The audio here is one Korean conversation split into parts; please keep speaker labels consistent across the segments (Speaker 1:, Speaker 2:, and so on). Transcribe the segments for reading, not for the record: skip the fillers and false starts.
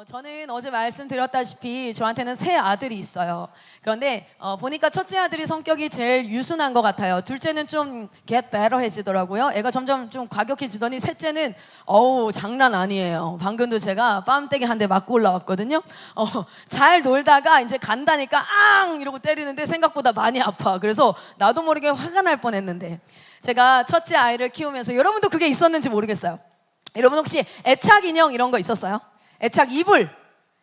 Speaker 1: 저는 어제 말씀드렸다시피 저한테는 세 아들이 있어요. 그런데 보니까 첫째 아들이 성격이 제일 유순한 것 같아요. 둘째는 좀 get better해지더라고요. 애가 점점 좀 과격해지더니 셋째는 장난 아니에요. 방금도 제가 뺨때기 한 대 맞고 올라왔거든요. 잘 놀다가 이제 간다니까 앙 이러고 때리는데 생각보다 많이 아파. 그래서 나도 모르게 화가 날 뻔했는데 제가 첫째 아이를 키우면서 여러분도 그게 있었는지 모르겠어요. 여러분 혹시 애착 인형 이런 거 있었어요? 애착 이불,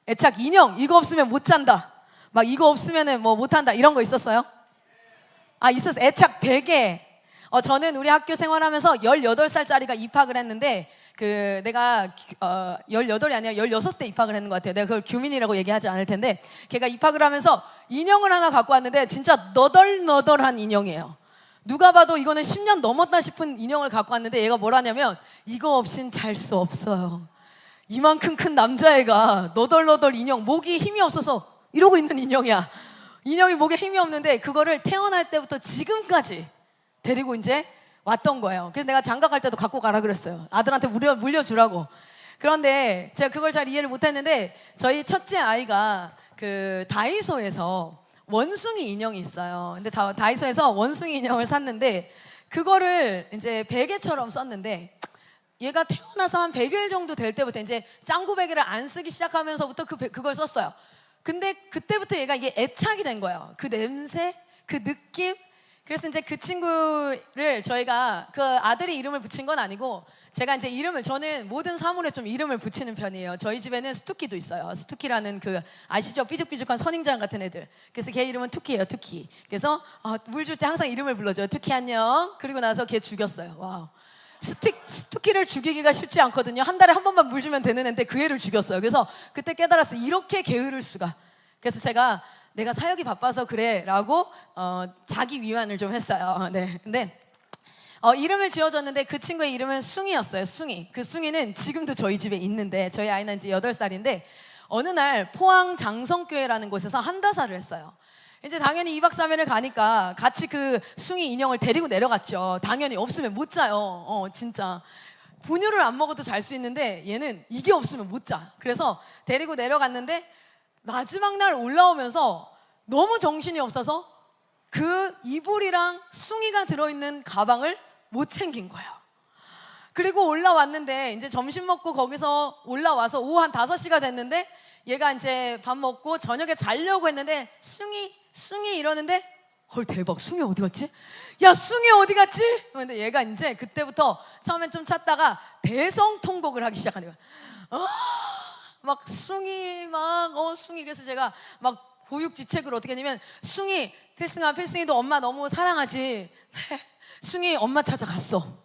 Speaker 1: 애착 인형 이거 없으면 못 잔다. 막 이거 없으면은 뭐 못 한다 이런 거 있었어요? 있었어요. 애착 베개. 저는 우리 학교 생활하면서 18살짜리가 입학을 했는데 내가 18이 아니라 16때 입학을 했는 것 같아요. 내가 그걸 규민이라고 얘기하지 않을 텐데 걔가 입학을 하면서 인형을 하나 갖고 왔는데 진짜 너덜너덜한 인형이에요. 누가 봐도 이거는 10년 넘었다 싶은 인형을 갖고 왔는데 얘가 뭐라냐면 이거 없인 잘 수 없어요. 이만큼 큰 남자애가 너덜너덜 인형, 목이 힘이 없어서 이러고 있는 인형이야. 인형이 목에 힘이 없는데 그거를 태어날 때부터 지금까지 데리고 이제 왔던 거예요. 그래서 내가 장가 갈 때도 갖고 가라 그랬어요. 아들한테 물려주라고. 그런데 제가 그걸 잘 이해를 못했는데 저희 첫째 아이가 다이소에서 원숭이 인형이 있어요. 근데 다이소에서 원숭이 인형을 샀는데 그거를 이제 베개처럼 썼는데 얘가 태어나서 한 100일 정도 될 때부터 이제 짱구 베개를 안 쓰기 시작하면서부터 그걸 썼어요. 근데 그때부터 얘가 이게 애착이 된 거예요. 그 냄새, 그 느낌. 그래서 이제 그 친구를 저희가 그 아들이 이름을 붙인 건 아니고 제가 이제 저는 모든 사물에 좀 이름을 붙이는 편이에요. 저희 집에는 스투키도 있어요. 스투키라는 아시죠? 삐죽삐죽한 선인장 같은 애들. 그래서 걔 이름은 투키예요, 투키. 그래서 물 줄 때 항상 이름을 불러줘요. 투키 안녕. 그리고 나서 걔 죽였어요. 와우. 스투키를 죽이기가 쉽지 않거든요. 한 달에 한 번만 물 주면 되는 애인데 그 애를 죽였어요. 그래서 그때 깨달았어요. 이렇게 게으를 수가. 그래서 제가 내가 사역이 바빠서 그래 라고 자기 위안을 좀 했어요. 네. 근데 이름을 지어줬는데 그 친구의 이름은 숭이였어요. 숭이. 그 숭이는 지금도 저희 집에 있는데 저희 아이는 이제 8살인데 어느 날 포항 장성교회라는 곳에서 한다사를 했어요. 이제 당연히 2박 3일을 가니까 같이 그 숭이 인형을 데리고 내려갔죠. 당연히 없으면 못 자요. 진짜 분유를 안 먹어도 잘 수 있는데 얘는 이게 없으면 못 자. 그래서 데리고 내려갔는데 마지막 날 올라오면서 너무 정신이 없어서 그 이불이랑 숭이가 들어있는 가방을 못 챙긴 거예요. 그리고 올라왔는데 이제 점심 먹고 거기서 올라와서 오후 한 5시가 됐는데 얘가 이제 밥 먹고 저녁에 자려고 했는데 숭이 이러는데 헐 대박 숭이 어디 갔지? 야 숭이 어디 갔지? 근데 얘가 이제 그때부터 처음엔 좀 찾다가 대성통곡을 하기 시작하는 거야. 막 숭이 숭이. 그래서 제가 막 고육지책을 어떻게 했냐면 숭이 필승이도 엄마 너무 사랑하지. 숭이 엄마 찾아갔어.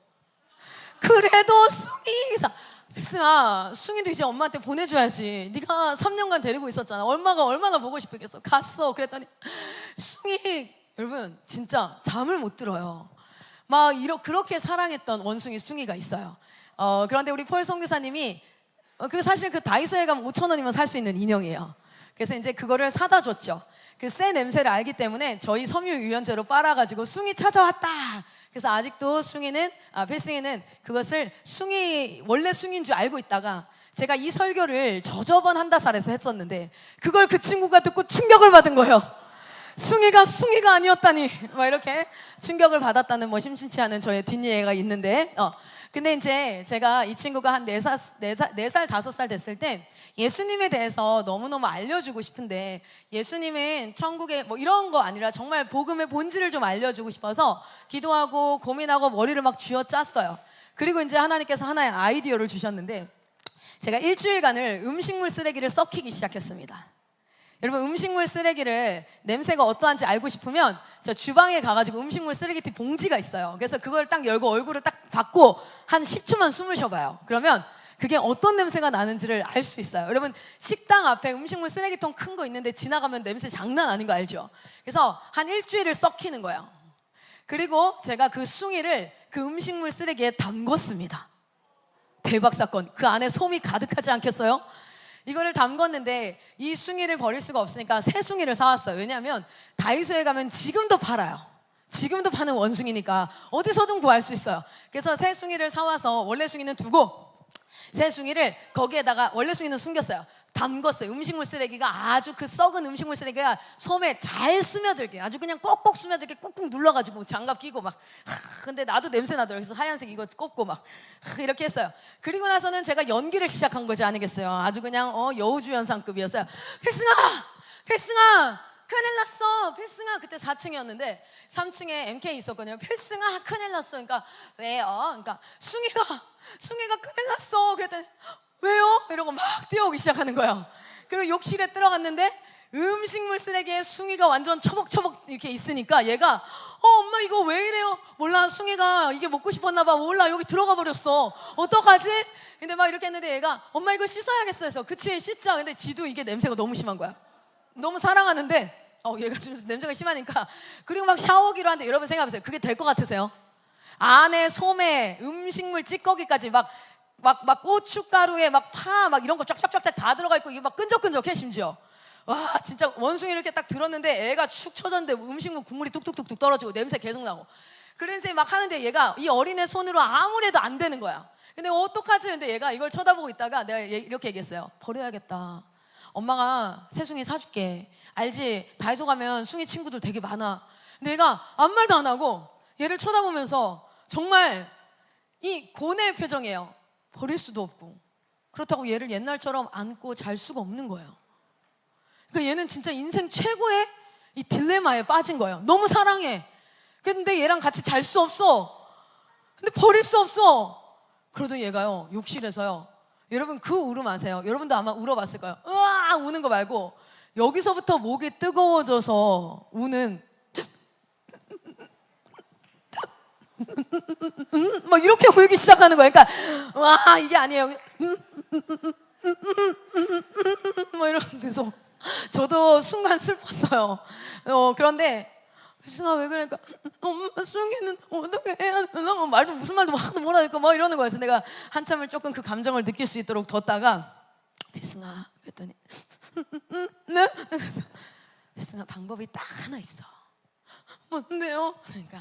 Speaker 1: 그래도 숭이 필승아 숭이도 이제 엄마한테 보내줘야지. 네가 3년간 데리고 있었잖아. 엄마가 얼마나 보고 싶었겠어. 갔어. 그랬더니 숭이 여러분 진짜 잠을 못 들어요. 막 그렇게 사랑했던 원숭이 숭이가 있어요. 그런데 우리 폴 선교사님이 사실 그 다이소에 가면 5,000원이면 살 수 있는 인형이에요. 그래서 이제 그거를 사다 줬죠. 그 새 냄새를 알기 때문에 저희 섬유 유연제로 빨아가지고 숭이 찾아왔다. 그래서 아직도 필승이는 그것을 원래 숭이인 줄 알고 있다가 제가 이 설교를 저저번 한다살에서 했었는데 그걸 그 친구가 듣고 충격을 받은 거예요. 숭이가 아니었다니. 막 이렇게 충격을 받았다는 심심치 않은 저의 뒷얘기가 있는데 근데 이제 제가 이 친구가 한 4살, 5살 됐을 때 예수님에 대해서 너무너무 알려주고 싶은데 예수님은 천국에 이런 거 아니라 정말 복음의 본질을 좀 알려주고 싶어서 기도하고 고민하고 머리를 막 쥐어짰어요. 그리고 이제 하나님께서 하나의 아이디어를 주셨는데 제가 일주일간을 음식물 쓰레기를 썩히기 시작했습니다. 여러분 음식물 쓰레기를 냄새가 어떠한지 알고 싶으면 저 주방에 가가지고 음식물 쓰레기통 봉지가 있어요. 그래서 그걸 딱 열고 얼굴을 딱 받고 한 10초만 숨을 쉬어봐요. 그러면 그게 어떤 냄새가 나는지를 알 수 있어요. 여러분 식당 앞에 음식물 쓰레기통 큰 거 있는데 지나가면 냄새 장난 아닌 거 알죠? 그래서 한 일주일을 썩히는 거예요. 그리고 제가 그 숭이를 그 음식물 쓰레기에 담궜습니다. 대박 사건. 그 안에 솜이 가득하지 않겠어요? 이거를 담궜는데 이 숭이를 버릴 수가 없으니까 새 숭이를 사왔어요. 왜냐하면 다이소에 가면 지금도 팔아요. 지금도 파는 원숭이니까 어디서든 구할 수 있어요. 그래서 새 숭이를 사와서 원래 숭이는 두고 새 숭이를 거기에다가 원래 숭이는 숨겼어요. 담궜어요. 음식물 쓰레기가 아주 그 썩은 음식물 쓰레기가 솜에 잘 스며들게 아주 그냥 꼭꼭 스며들게 꾹꾹 눌러가지고 장갑 끼고 막 근데 나도 냄새 나더라고요. 그래서 하얀색 이거 꼽고 막 이렇게 했어요. 그리고 나서는 제가 연기를 시작한 거지 아니겠어요. 아주 그냥 여우주연상급이었어요. 필승아 큰일 났어. 필승아 그때 4층이었는데 3층에 MK 있었거든요. 필승아 큰일 났어. 그러니까 왜요? 그러니까 숭이가 큰일 났어. 그랬더니 왜요? 이러고 막 뛰어오기 시작하는 거예요. 그리고 욕실에 들어갔는데 음식물 쓰레기에 숭이가 완전 처벅처벅 이렇게 있으니까 얘가 엄마 이거 왜 이래요? 몰라 숭이가 이게 먹고 싶었나 봐. 몰라 여기 들어가 버렸어. 어떡하지? 근데 막 이렇게 했는데 얘가 엄마 이거 씻어야겠어 해서 그치 씻자. 근데 지도 이게 냄새가 너무 심한 거야. 너무 사랑하는데 얘가 좀 냄새가 심하니까 그리고 막 샤워기로 하는데 여러분 생각해보세요. 그게 될 것 같으세요? 안에 솜에 음식물 찌꺼기까지 막 고춧가루에 막 파 막 이런 거 쫙쫙쫙 다 들어가 있고 이게 막 끈적끈적해 심지어. 와 진짜 원숭이 이렇게 딱 들었는데 애가 축 처졌는데 음식물 국물이 뚝뚝뚝뚝 떨어지고 냄새 계속 나고 그래서 막 하는데 얘가 이 어린애 손으로 아무리 해도 안 되는 거야. 근데 어떡하지? 근데 얘가 이걸 쳐다보고 있다가 내가 이렇게 얘기했어요. 버려야겠다. 엄마가 새숭이 사줄게. 알지? 다이소 가면 숭이 친구들 되게 많아. 근데 얘가 아무 말도 안 하고 얘를 쳐다보면서 정말 이 고뇌의 표정이에요. 버릴 수도 없고 그렇다고 얘를 옛날처럼 안고 잘 수가 없는 거예요. 그러니까 얘는 진짜 인생 최고의 이 딜레마에 빠진 거예요. 너무 사랑해. 근데 얘랑 같이 잘 수 없어. 근데 버릴 수 없어. 그러더니 얘가요 욕실에서요. 여러분 그 울음 아세요? 여러분도 아마 울어봤을 거예요. 으아 우는 거 말고 여기서부터 목이 뜨거워져서 우는 막 이렇게 울기 시작하는 거예요. 그러니까 와 이게 아니에요. 뭐 이러면서 저도 순간 슬펐어요. 그런데 승아 왜 그러니까 엄마 숭이는 어떻게 해야 되나? 말도 무슨 말도 하도 못하니까 막 이러는 거예요. 그래서 내가 한참을 조금 그 감정을 느낄 수 있도록 뒀다가 필승아 그랬더니 네? 그래서 필승아 방법이 딱 하나 있어. 뭔데요? 그러니까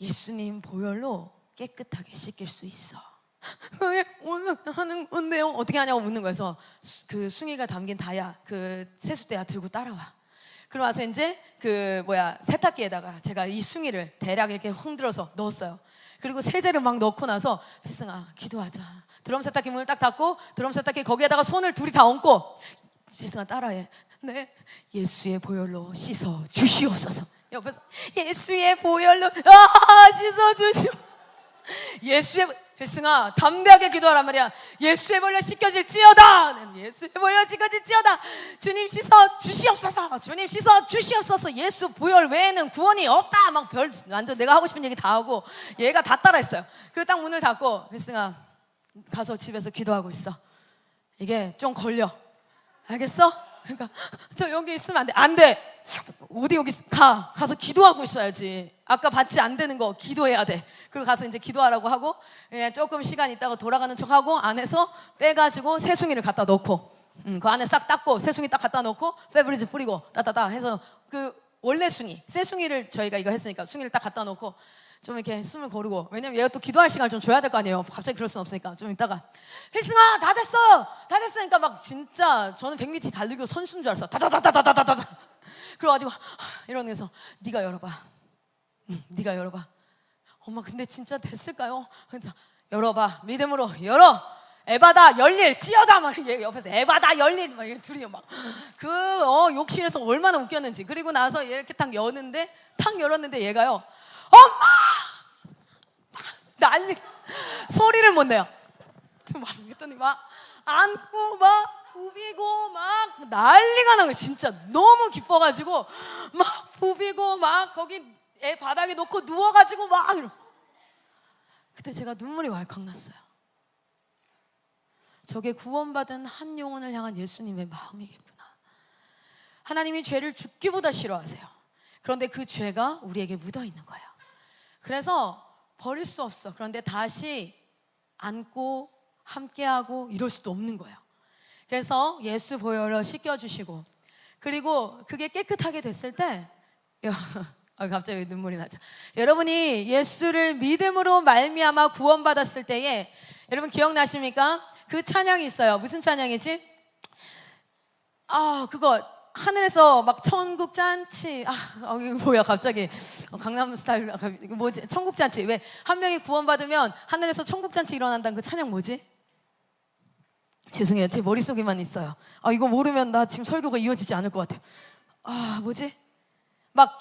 Speaker 1: 예수님 보혈로 깨끗하게 씻길 수 있어. 그게 오늘 하는 건데요. 어떻게 하냐고 묻는 거여서 그 숭이가 담긴 다야 그 세숫대야 들고 따라와. 그러고 와서 이제 세탁기에다가 제가 이 숭이를 대략 이렇게 흔들어서 넣었어요. 그리고 세제를 막 넣고 나서 필승아 기도하자. 드럼 세탁기 문을 딱 닫고 드럼 세탁기 거기에다가 손을 둘이 다 얹고 필승아 따라해. 네 예수의 보혈로 씻어 주시옵소서. 옆에서 예수의 보혈로 씻어 주시옵소서. 예수의 필승아 담대하게 기도하란 말이야. 예수의 보혈로 씻겨질지어다. 예수의 보혈로 씻겨질지어다. 주님 씻어 주시옵소서. 주님 씻어 주시옵소서. 예수 보혈 외에는 구원이 없다. 막 완전 내가 하고 싶은 얘기 다 하고 얘가 다 따라했어요. 그 딱 문을 닫고 필승아 가서 집에서 기도하고 있어. 이게 좀 걸려. 알겠어? 그러니까 저 여기 있으면 안 돼. 안 돼. 어디 여기 가서 기도하고 있어야지. 아까 받지 안 되는 거 기도해야 돼. 그리고 가서 이제 기도하라고 하고 조금 시간 있다가 돌아가는 척하고 안에서 빼가지고 새숭이를 갖다 넣고 그 안에 싹 닦고 새숭이 딱 갖다 넣고 페브리즈 뿌리고 따따따 해서 그 원래 숭이 새숭이를 저희가 이거 했으니까 숭이를 딱 갖다 놓고 좀 이렇게 숨을 고르고 왜냐면 얘가 또 기도할 시간을 좀 줘야 될 거 아니에요. 갑자기 그럴 순 없으니까 좀 이따가 필승아 다 됐어 다 됐으니까 막 진짜 저는 100m 달리고 선수인 줄 알았어. 다다다다다다다다 그래가지고 이러면서 네가 열어봐. 네가 열어봐. 엄마 근데 진짜 됐을까요? 그래서 열어봐. 믿음으로 열어. 에바다 열릴 찌어다 막 옆에서 에바다 열릴 막 둘이 막 욕실에서 얼마나 웃겼는지. 그리고 나서 이렇게 딱 여는데 탁 열었는데 얘가요 엄마 난리 소리를 못 내요. 막 했더니 막 안고 막 부비고 막 난리가 난 거예요. 진짜 너무 기뻐가지고 막 부비고 막 거기 애 바닥에 놓고 누워가지고 막 그때 제가 눈물이 왈칵 났어요. 저게 구원받은 한 영혼을 향한 예수님의 마음이겠구나. 하나님이 죄를 죽기보다 싫어하세요. 그런데 그 죄가 우리에게 묻어있는 거예요. 그래서 버릴 수 없어. 그런데 다시 안고 함께하고 이럴 수도 없는 거예요. 그래서 예수 보혈로 씻겨주시고 그리고 그게 깨끗하게 됐을 때 갑자기 눈물이 나죠. 여러분이 예수를 믿음으로 말미암아 구원받았을 때에 여러분 기억나십니까? 그 찬양이 있어요. 무슨 찬양이지? 그거 하늘에서 막 천국 잔치 이거 뭐야 갑자기 강남 스타일 이거 뭐지 천국 잔치 왜 한 명이 구원받으면 하늘에서 천국 잔치 일어난다는 그 찬양 뭐지? 죄송해요 제 머릿속에만 있어요. 이거 모르면 나 지금 설교가 이어지지 않을 것 같아요. 뭐지? 막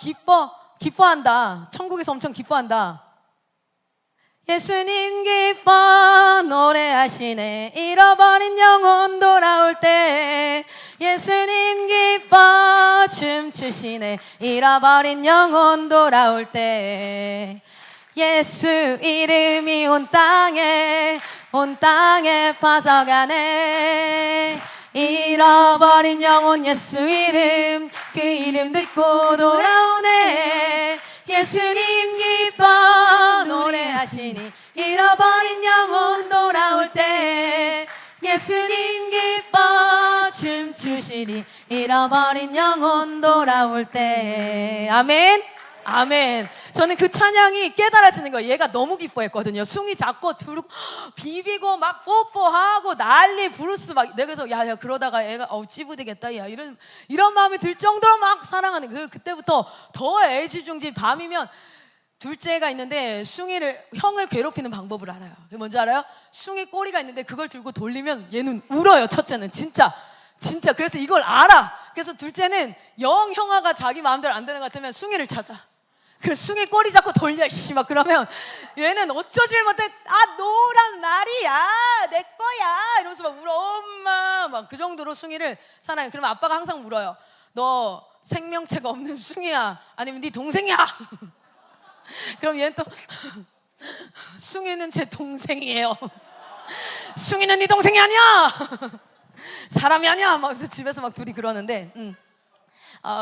Speaker 1: 기뻐한다. 천국에서 엄청 기뻐한다. 예수님 기뻐 노래하시네 잃어버린 영혼 돌아올 때 예수님 기뻐 춤추시네 잃어버린 영혼 돌아올 때 예수 이름이 온 땅에 퍼져가네 잃어버린 영혼 예수 이름 그 이름 듣고 돌아오네 예수님 기뻐 노래하시니 잃어버린 영혼 돌아올 때 예수님 기뻐 춤추시니 잃어버린 영혼 돌아올 때 아멘 아멘. 저는 그 찬양이 깨달아지는 거예요. 얘가 너무 기뻐했거든요. 숭이 잡고 두르고 비비고 막 뽀뽀하고 난리 브루스 막 내가 그래서 야 그러다가 애가 찌부되겠다 야 이런 마음이 들 정도로 막 사랑하는 그때부터 더 애지중지 밤이면 둘째가 있는데 형을 괴롭히는 방법을 알아요. 그게 뭔지 알아요? 숭이 꼬리가 있는데 그걸 들고 돌리면 얘는 울어요. 첫째는 진짜 그래서 이걸 알아. 그래서 둘째는 형아가 자기 마음대로 안 되는 것 같으면 숭이를 찾아. 그래서 숭이 꼬리 잡고 돌려 막 그러면 얘는 어쩌질 못해 노란 말이야 내 거야 이러면서 막 울어 엄마 막 그 정도로 숭이를 사랑해. 그러면 아빠가 항상 물어요. 너 생명체가 없는 숭이야 아니면 네 동생이야? 그럼 얘는 또 숭이는 제 동생이에요. 숭이는 네 동생이 아니야. 사람이 아니야. 막 집에서 막 둘이 그러는데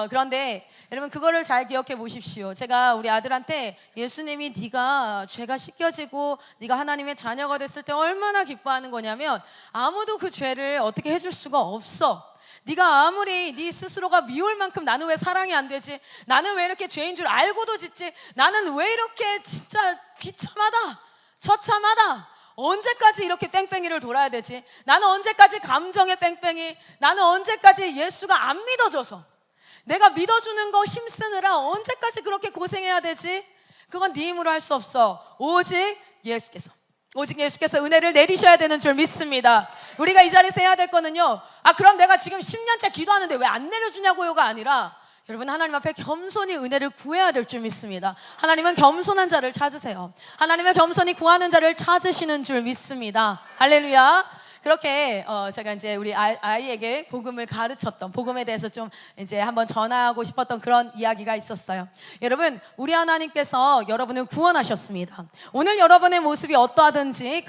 Speaker 1: 그런데 여러분 그거를 잘 기억해 보십시오. 제가 우리 아들한테 예수님이 네가 죄가 씻겨지고 네가 하나님의 자녀가 됐을 때 얼마나 기뻐하는 거냐면 아무도 그 죄를 어떻게 해줄 수가 없어. 네가 아무리 네 스스로가 미울 만큼 나는 왜 사랑이 안 되지? 나는 왜 이렇게 죄인 줄 알고도 짓지? 나는 왜 이렇게 진짜 비참하다 처참하다 언제까지 이렇게 뺑뺑이를 돌아야 되지? 나는 언제까지 감정의 뺑뺑이 나는 언제까지 예수가 안 믿어줘서 내가 믿어주는 거 힘쓰느라 언제까지 그렇게 고생해야 되지? 그건 네 힘으로 할 수 없어. 오직 예수께서 은혜를 내리셔야 되는 줄 믿습니다. 우리가 이 자리에서 해야 될 거는요 그럼 내가 지금 10년째 기도하는데 왜 안 내려주냐고요가 아니라 여러분 하나님 앞에 겸손히 은혜를 구해야 될 줄 믿습니다. 하나님은 겸손한 자를 찾으세요. 하나님은 겸손히 구하는 자를 찾으시는 줄 믿습니다. 할렐루야. 그렇게 제가 이제 우리 아이에게 복음을 가르쳤던 복음에 대해서 좀 이제 한번 전하고 싶었던 그런 이야기가 있었어요. 여러분 우리 하나님께서 여러분을 구원하셨습니다. 오늘 여러분의 모습이 어떠하든지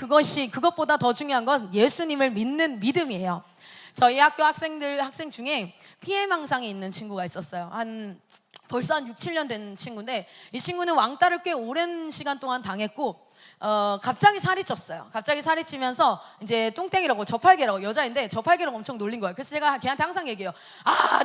Speaker 1: 그것보다 더 중요한 건 예수님을 믿는 믿음이에요. 저희 학교 학생 중에 피해망상이 있는 친구가 있었어요. 벌써 한 6, 7년 된 친구인데 이 친구는 왕따를 꽤 오랜 시간 동안 당했고 갑자기 살이 쪘어요. 갑자기 살이 찌면서 이제 뚱땡이라고 저팔계라고 여자인데 저팔계라고 엄청 놀린 거예요. 그래서 제가 걔한테 항상 얘기해요.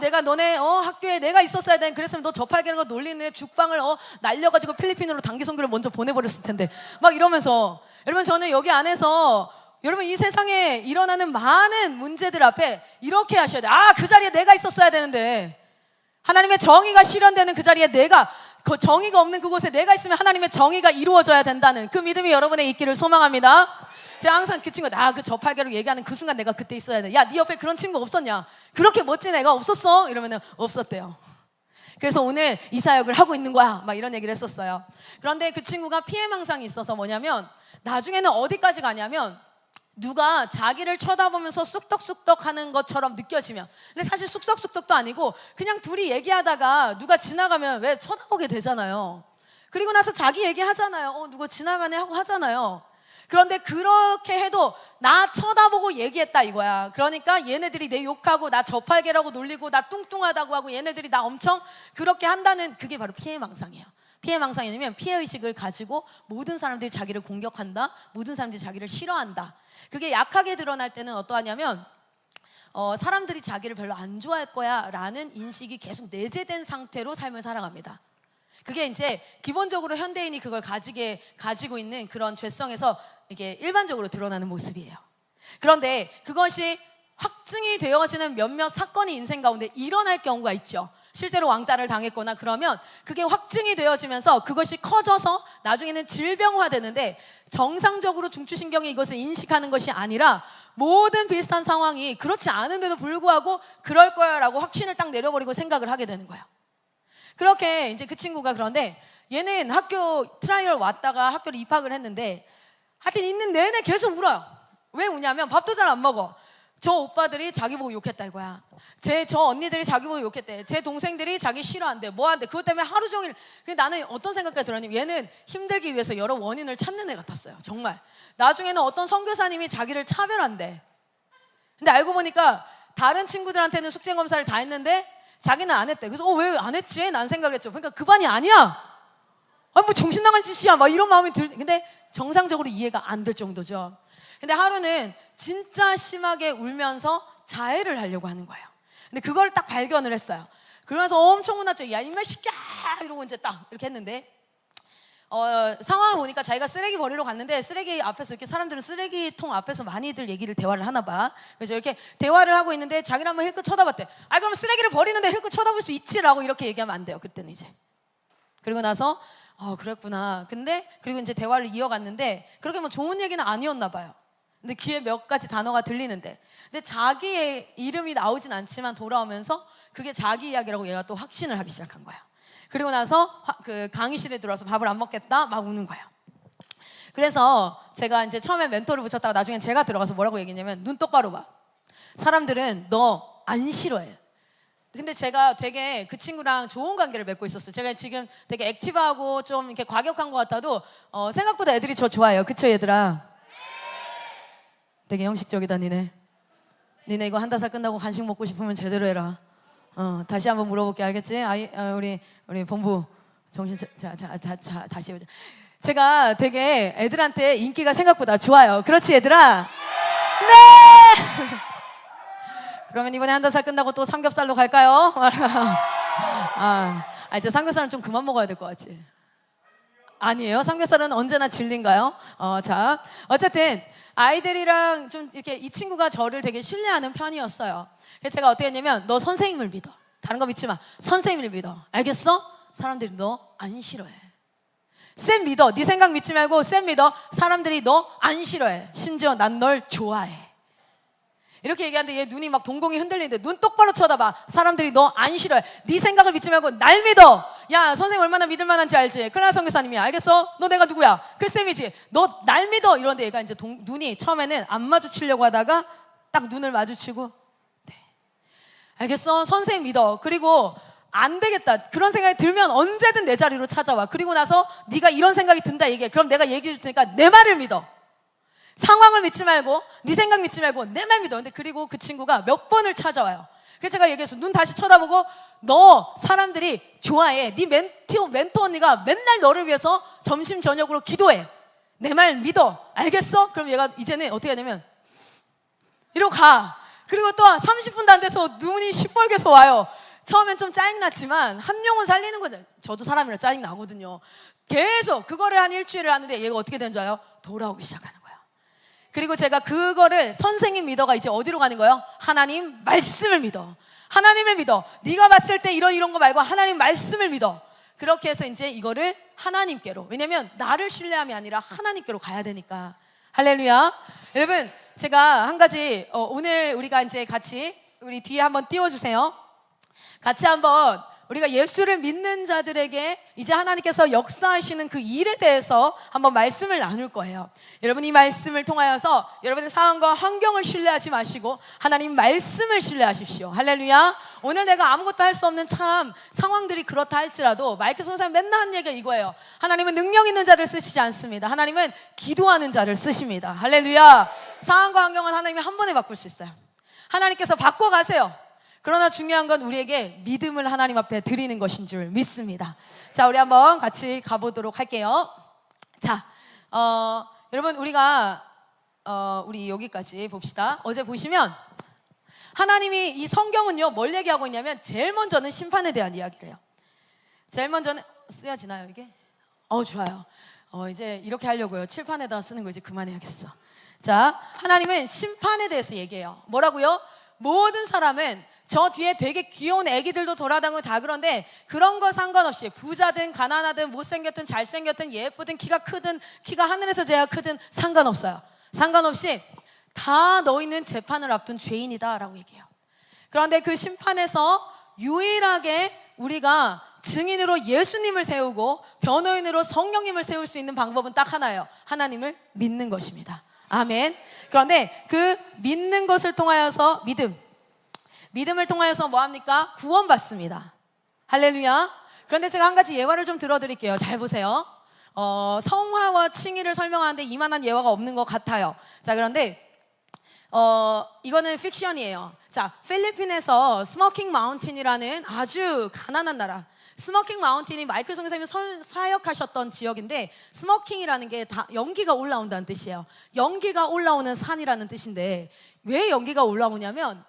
Speaker 1: 내가 너네 학교에 내가 있었어야 돼. 그랬으면 너 저팔계라고 놀리는 죽방을 날려가지고 필리핀으로 단기 선교를 먼저 보내버렸을 텐데 막 이러면서 여러분 저는 여기 안에서 여러분 이 세상에 일어나는 많은 문제들 앞에 이렇게 하셔야 돼요. 그 자리에 내가 있었어야 되는데 하나님의 정의가 실현되는 그 자리에 그 정의가 없는 그곳에 내가 있으면 하나님의 정의가 이루어져야 된다는 그 믿음이 여러분의 있기를 소망합니다. 제가 항상 그 친구 그 저팔계로 얘기하는 그 순간 내가 그때 있어야 돼. 야, 네 옆에 그런 친구 없었냐? 그렇게 멋진 애가 없었어? 이러면은 없었대요. 그래서 오늘 이 사역을 하고 있는 거야. 막 이런 얘기를 했었어요. 그런데 그 친구가 피해망상이 있어서 뭐냐면 나중에는 어디까지 가냐면 누가 자기를 쳐다보면서 쑥덕쑥덕 하는 것처럼 느껴지면 근데 사실 쑥덕쑥덕도 아니고 그냥 둘이 얘기하다가 누가 지나가면 왜 쳐다보게 되잖아요. 그리고 나서 자기 얘기하잖아요. 누가 지나가네 하고 하잖아요. 그런데 그렇게 해도 나 쳐다보고 얘기했다 이거야. 그러니까 얘네들이 내 욕하고 나 저팔계라고 놀리고 나 뚱뚱하다고 하고 얘네들이 나 엄청 그렇게 한다는 그게 바로 피해망상이에요. 피해망상이냐면 피해의식을 가지고 모든 사람들이 자기를 공격한다. 모든 사람들이 자기를 싫어한다. 그게 약하게 드러날 때는 어떠하냐면 사람들이 자기를 별로 안 좋아할 거야 라는 인식이 계속 내재된 상태로 삶을 살아갑니다. 그게 이제 기본적으로 현대인이 그걸 가지고 있는 그런 죄성에서 이게 일반적으로 드러나는 모습이에요. 그런데 그것이 확증이 되어지는 몇몇 사건이 인생 가운데 일어날 경우가 있죠. 실제로 왕따를 당했거나 그러면 그게 확증이 되어지면서 그것이 커져서 나중에는 질병화되는데, 정상적으로 중추신경이 이것을 인식하는 것이 아니라 모든 비슷한 상황이 그렇지 않은데도 불구하고 그럴 거야 라고 확신을 딱 내려버리고 생각을 하게 되는 거예요. 그렇게 이제 그 친구가, 그런데 얘는 학교 트라이얼 왔다가 학교를 입학을 했는데 하여튼 있는 내내 계속 울어요. 왜 우냐면 밥도 잘 안 먹어. 저 오빠들이 자기 보고 욕했다 이거야. 저 언니들이 자기 보고 욕했대. 제 동생들이 자기 싫어한대. 뭐 한대. 그것 때문에 하루 종일. 근데 나는 어떤 생각이 들었냐면 얘는 힘들기 위해서 여러 원인을 찾는 애 같았어요. 정말. 나중에는 어떤 선교사님이 자기를 차별한대. 근데 알고 보니까 다른 친구들한테는 숙제 검사를 다 했는데 자기는 안 했대. 그래서 왜 안 했지? 난 생각을 했죠. 그러니까 그 반이 아니야. 뭐 정신 나갈 짓이야. 막 이런 마음이 근데 정상적으로 이해가 안 될 정도죠. 근데 하루는 진짜 심하게 울면서 자해를 하려고 하는 거예요. 근데 그걸 딱 발견을 했어요. 그러면서 엄청 혼났죠. 야, 이마 시끼야! 이러고 이제 딱 이렇게 했는데, 상황을 보니까 자기가 쓰레기 버리러 갔는데 쓰레기 앞에서 이렇게 사람들은 쓰레기통 앞에서 많이들 대화를 하나 봐. 그래서 이렇게 대화를 하고 있는데 자기를 한번 힐끗 쳐다봤대. 그럼 쓰레기를 버리는데 힐끗 쳐다볼 수 있지라고 이렇게 얘기하면 안 돼요. 그때는 이제. 그리고 나서 그랬구나. 근데 그리고 이제 대화를 이어갔는데 그렇게 뭐 좋은 얘기는 아니었나 봐요. 근데 귀에 몇 가지 단어가 들리는데, 근데 자기의 이름이 나오진 않지만 돌아오면서 그게 자기 이야기라고 얘가 또 확신을 하기 시작한 거야. 그리고 나서 그 강의실에 들어와서 밥을 안 먹겠다 막 우는 거야. 그래서 제가 이제 처음에 멘토를 붙였다가 나중에 제가 들어가서 뭐라고 얘기했냐면, 눈 똑바로 봐. 사람들은 너 안 싫어해. 근데 제가 되게 그 친구랑 좋은 관계를 맺고 있었어요. 제가 지금 되게 액티브하고 좀 이렇게 과격한 것 같아도 생각보다 애들이 저 좋아해요. 그쵸 얘들아? 되게 형식적이다 니네. 니네 이거 한다사 끝나고 간식 먹고 싶으면 제대로 해라. 다시 한번 물어볼게. 알겠지? 우리 본부 정신 다시 해보자. 제가 되게 애들한테 인기가 생각보다 좋아요. 그렇지 얘들아? 네. 그러면 이번에 한다사 끝나고 또 삼겹살로 갈까요? 이제 삼겹살은 좀 그만 먹어야 될 것 같지? 아니에요. 삼겹살은 언제나 진리인가요? 자, 어쨌든 아이들이랑 좀 이렇게 이 친구가 저를 되게 신뢰하는 편이었어요. 그래서 제가 어떻게 했냐면, 너 선생님을 믿어. 다른 거 믿지 마. 선생님을 믿어. 알겠어? 사람들이 너 안 싫어해. 쌤 믿어. 네 생각 믿지 말고 쌤 믿어. 사람들이 너 안 싫어해. 심지어 난 널 좋아해. 이렇게 얘기하는데 얘 눈이 막 동공이 흔들리는데, 눈 똑바로 쳐다봐. 사람들이 너 안 싫어해. 네 생각을 믿지 말고 날 믿어. 야, 선생님 얼마나 믿을 만한지 알지? 그러나 선교사님이 알겠어? 너 내가 누구야? 그 쌤이지. 너 날 믿어. 이러는데 얘가 이제 눈이 처음에는 안 마주치려고 하다가 딱 눈을 마주치고, 네, 알겠어? 선생님 믿어. 그리고 안 되겠다. 그런 생각이 들면 언제든 내 자리로 찾아와. 그리고 나서 네가 이런 생각이 든다 얘기해. 그럼 내가 얘기해 줄 테니까 내 말을 믿어. 상황을 믿지 말고, 네 생각 믿지 말고 내 말 믿어. 근데 그리고 그 친구가 몇 번을 찾아와요. 그래서 제가 얘기해서 눈 다시 쳐다보고, 너 사람들이 좋아해. 네 멘토 언니가 맨날 너를 위해서 점심 저녁으로 기도해. 내 말 믿어. 알겠어? 그럼 얘가 이제는 어떻게 하냐면 이러고 가. 그리고 또 30분도 안 돼서 눈이 시뻘개서 와요. 처음엔 좀 짜증났지만 한 영혼 살리는 거죠. 저도 사람이라 짜증 나거든요. 계속 그거를 한 일주일을 하는데 얘가 어떻게 된 줄 알아요? 돌아오기 시작하는 거예요. 그리고 제가 그거를 선생님 믿어가 이제 어디로 가는 거예요? 하나님 말씀을 믿어. 하나님을 믿어. 네가 봤을 때 이런 거 말고 하나님 말씀을 믿어. 그렇게 해서 이제 이거를 하나님께로, 왜냐면 나를 신뢰함이 아니라 하나님께로 가야 되니까. 할렐루야. 여러분, 제가 한 가지 오늘 우리가 이제 같이 우리 뒤에 한번 띄워주세요. 같이 한번 우리가 예수를 믿는 자들에게 이제 하나님께서 역사하시는 그 일에 대해서 한번 말씀을 나눌 거예요. 여러분, 이 말씀을 통하여서 여러분의 상황과 환경을 신뢰하지 마시고 하나님 말씀을 신뢰하십시오. 할렐루야. 오늘 내가 아무것도 할 수 없는 참 상황들이 그렇다 할지라도 마이크 송사님 맨날 하는 얘기가 이거예요. 하나님은 능력 있는 자를 쓰시지 않습니다. 하나님은 기도하는 자를 쓰십니다. 할렐루야. 상황과 환경은 하나님이 한 번에 바꿀 수 있어요. 하나님께서 바꿔가세요. 그러나 중요한 건 우리에게 믿음을 하나님 앞에 드리는 것인 줄 믿습니다. 자, 우리 한번 같이 가보도록 할게요. 자, 여러분, 우리가 우리 여기까지 봅시다. 어제 보시면 하나님이 이 성경은요 뭘 얘기하고 있냐면, 제일 먼저는 심판에 대한 이야기를 해요. 제일 먼저는 쓰여지나요 이게? 좋아요. 이제 이렇게 하려고요. 칠판에다 쓰는 거 이제 그만해야겠어. 자, 하나님은 심판에 대해서 얘기해요. 뭐라고요? 모든 사람은 저 뒤에 되게 귀여운 애기들도 돌아다니고 다 그런데 그런 거 상관없이 부자든 가난하든 못생겼든 잘생겼든 예쁘든 키가 크든 키가 하늘에서 제가 크든 상관없어요. 상관없이 다 너희는 재판을 앞둔 죄인이다 라고 얘기해요. 그런데 그 심판에서 유일하게 우리가 증인으로 예수님을 세우고 변호인으로 성령님을 세울 수 있는 방법은 딱 하나예요. 하나님을 믿는 것입니다. 아멘. 그런데 그 믿는 것을 통하여서 믿음을 통하여서 뭐합니까? 구원받습니다. 할렐루야. 그런데 제가 한 가지 예화를 좀 들어드릴게요. 잘 보세요. 성화와 칭의를 설명하는데 이만한 예화가 없는 것 같아요. 자, 그런데 이거는 픽션이에요. 자, 필리핀에서 스모킹 마운틴이라는 아주 가난한 나라. 스모킹 마운틴이 마이클 선생님이 사역하셨던 지역인데, 스모킹이라는 게 다 연기가 올라온다는 뜻이에요. 연기가 올라오는 산이라는 뜻인데, 왜 연기가 올라오냐면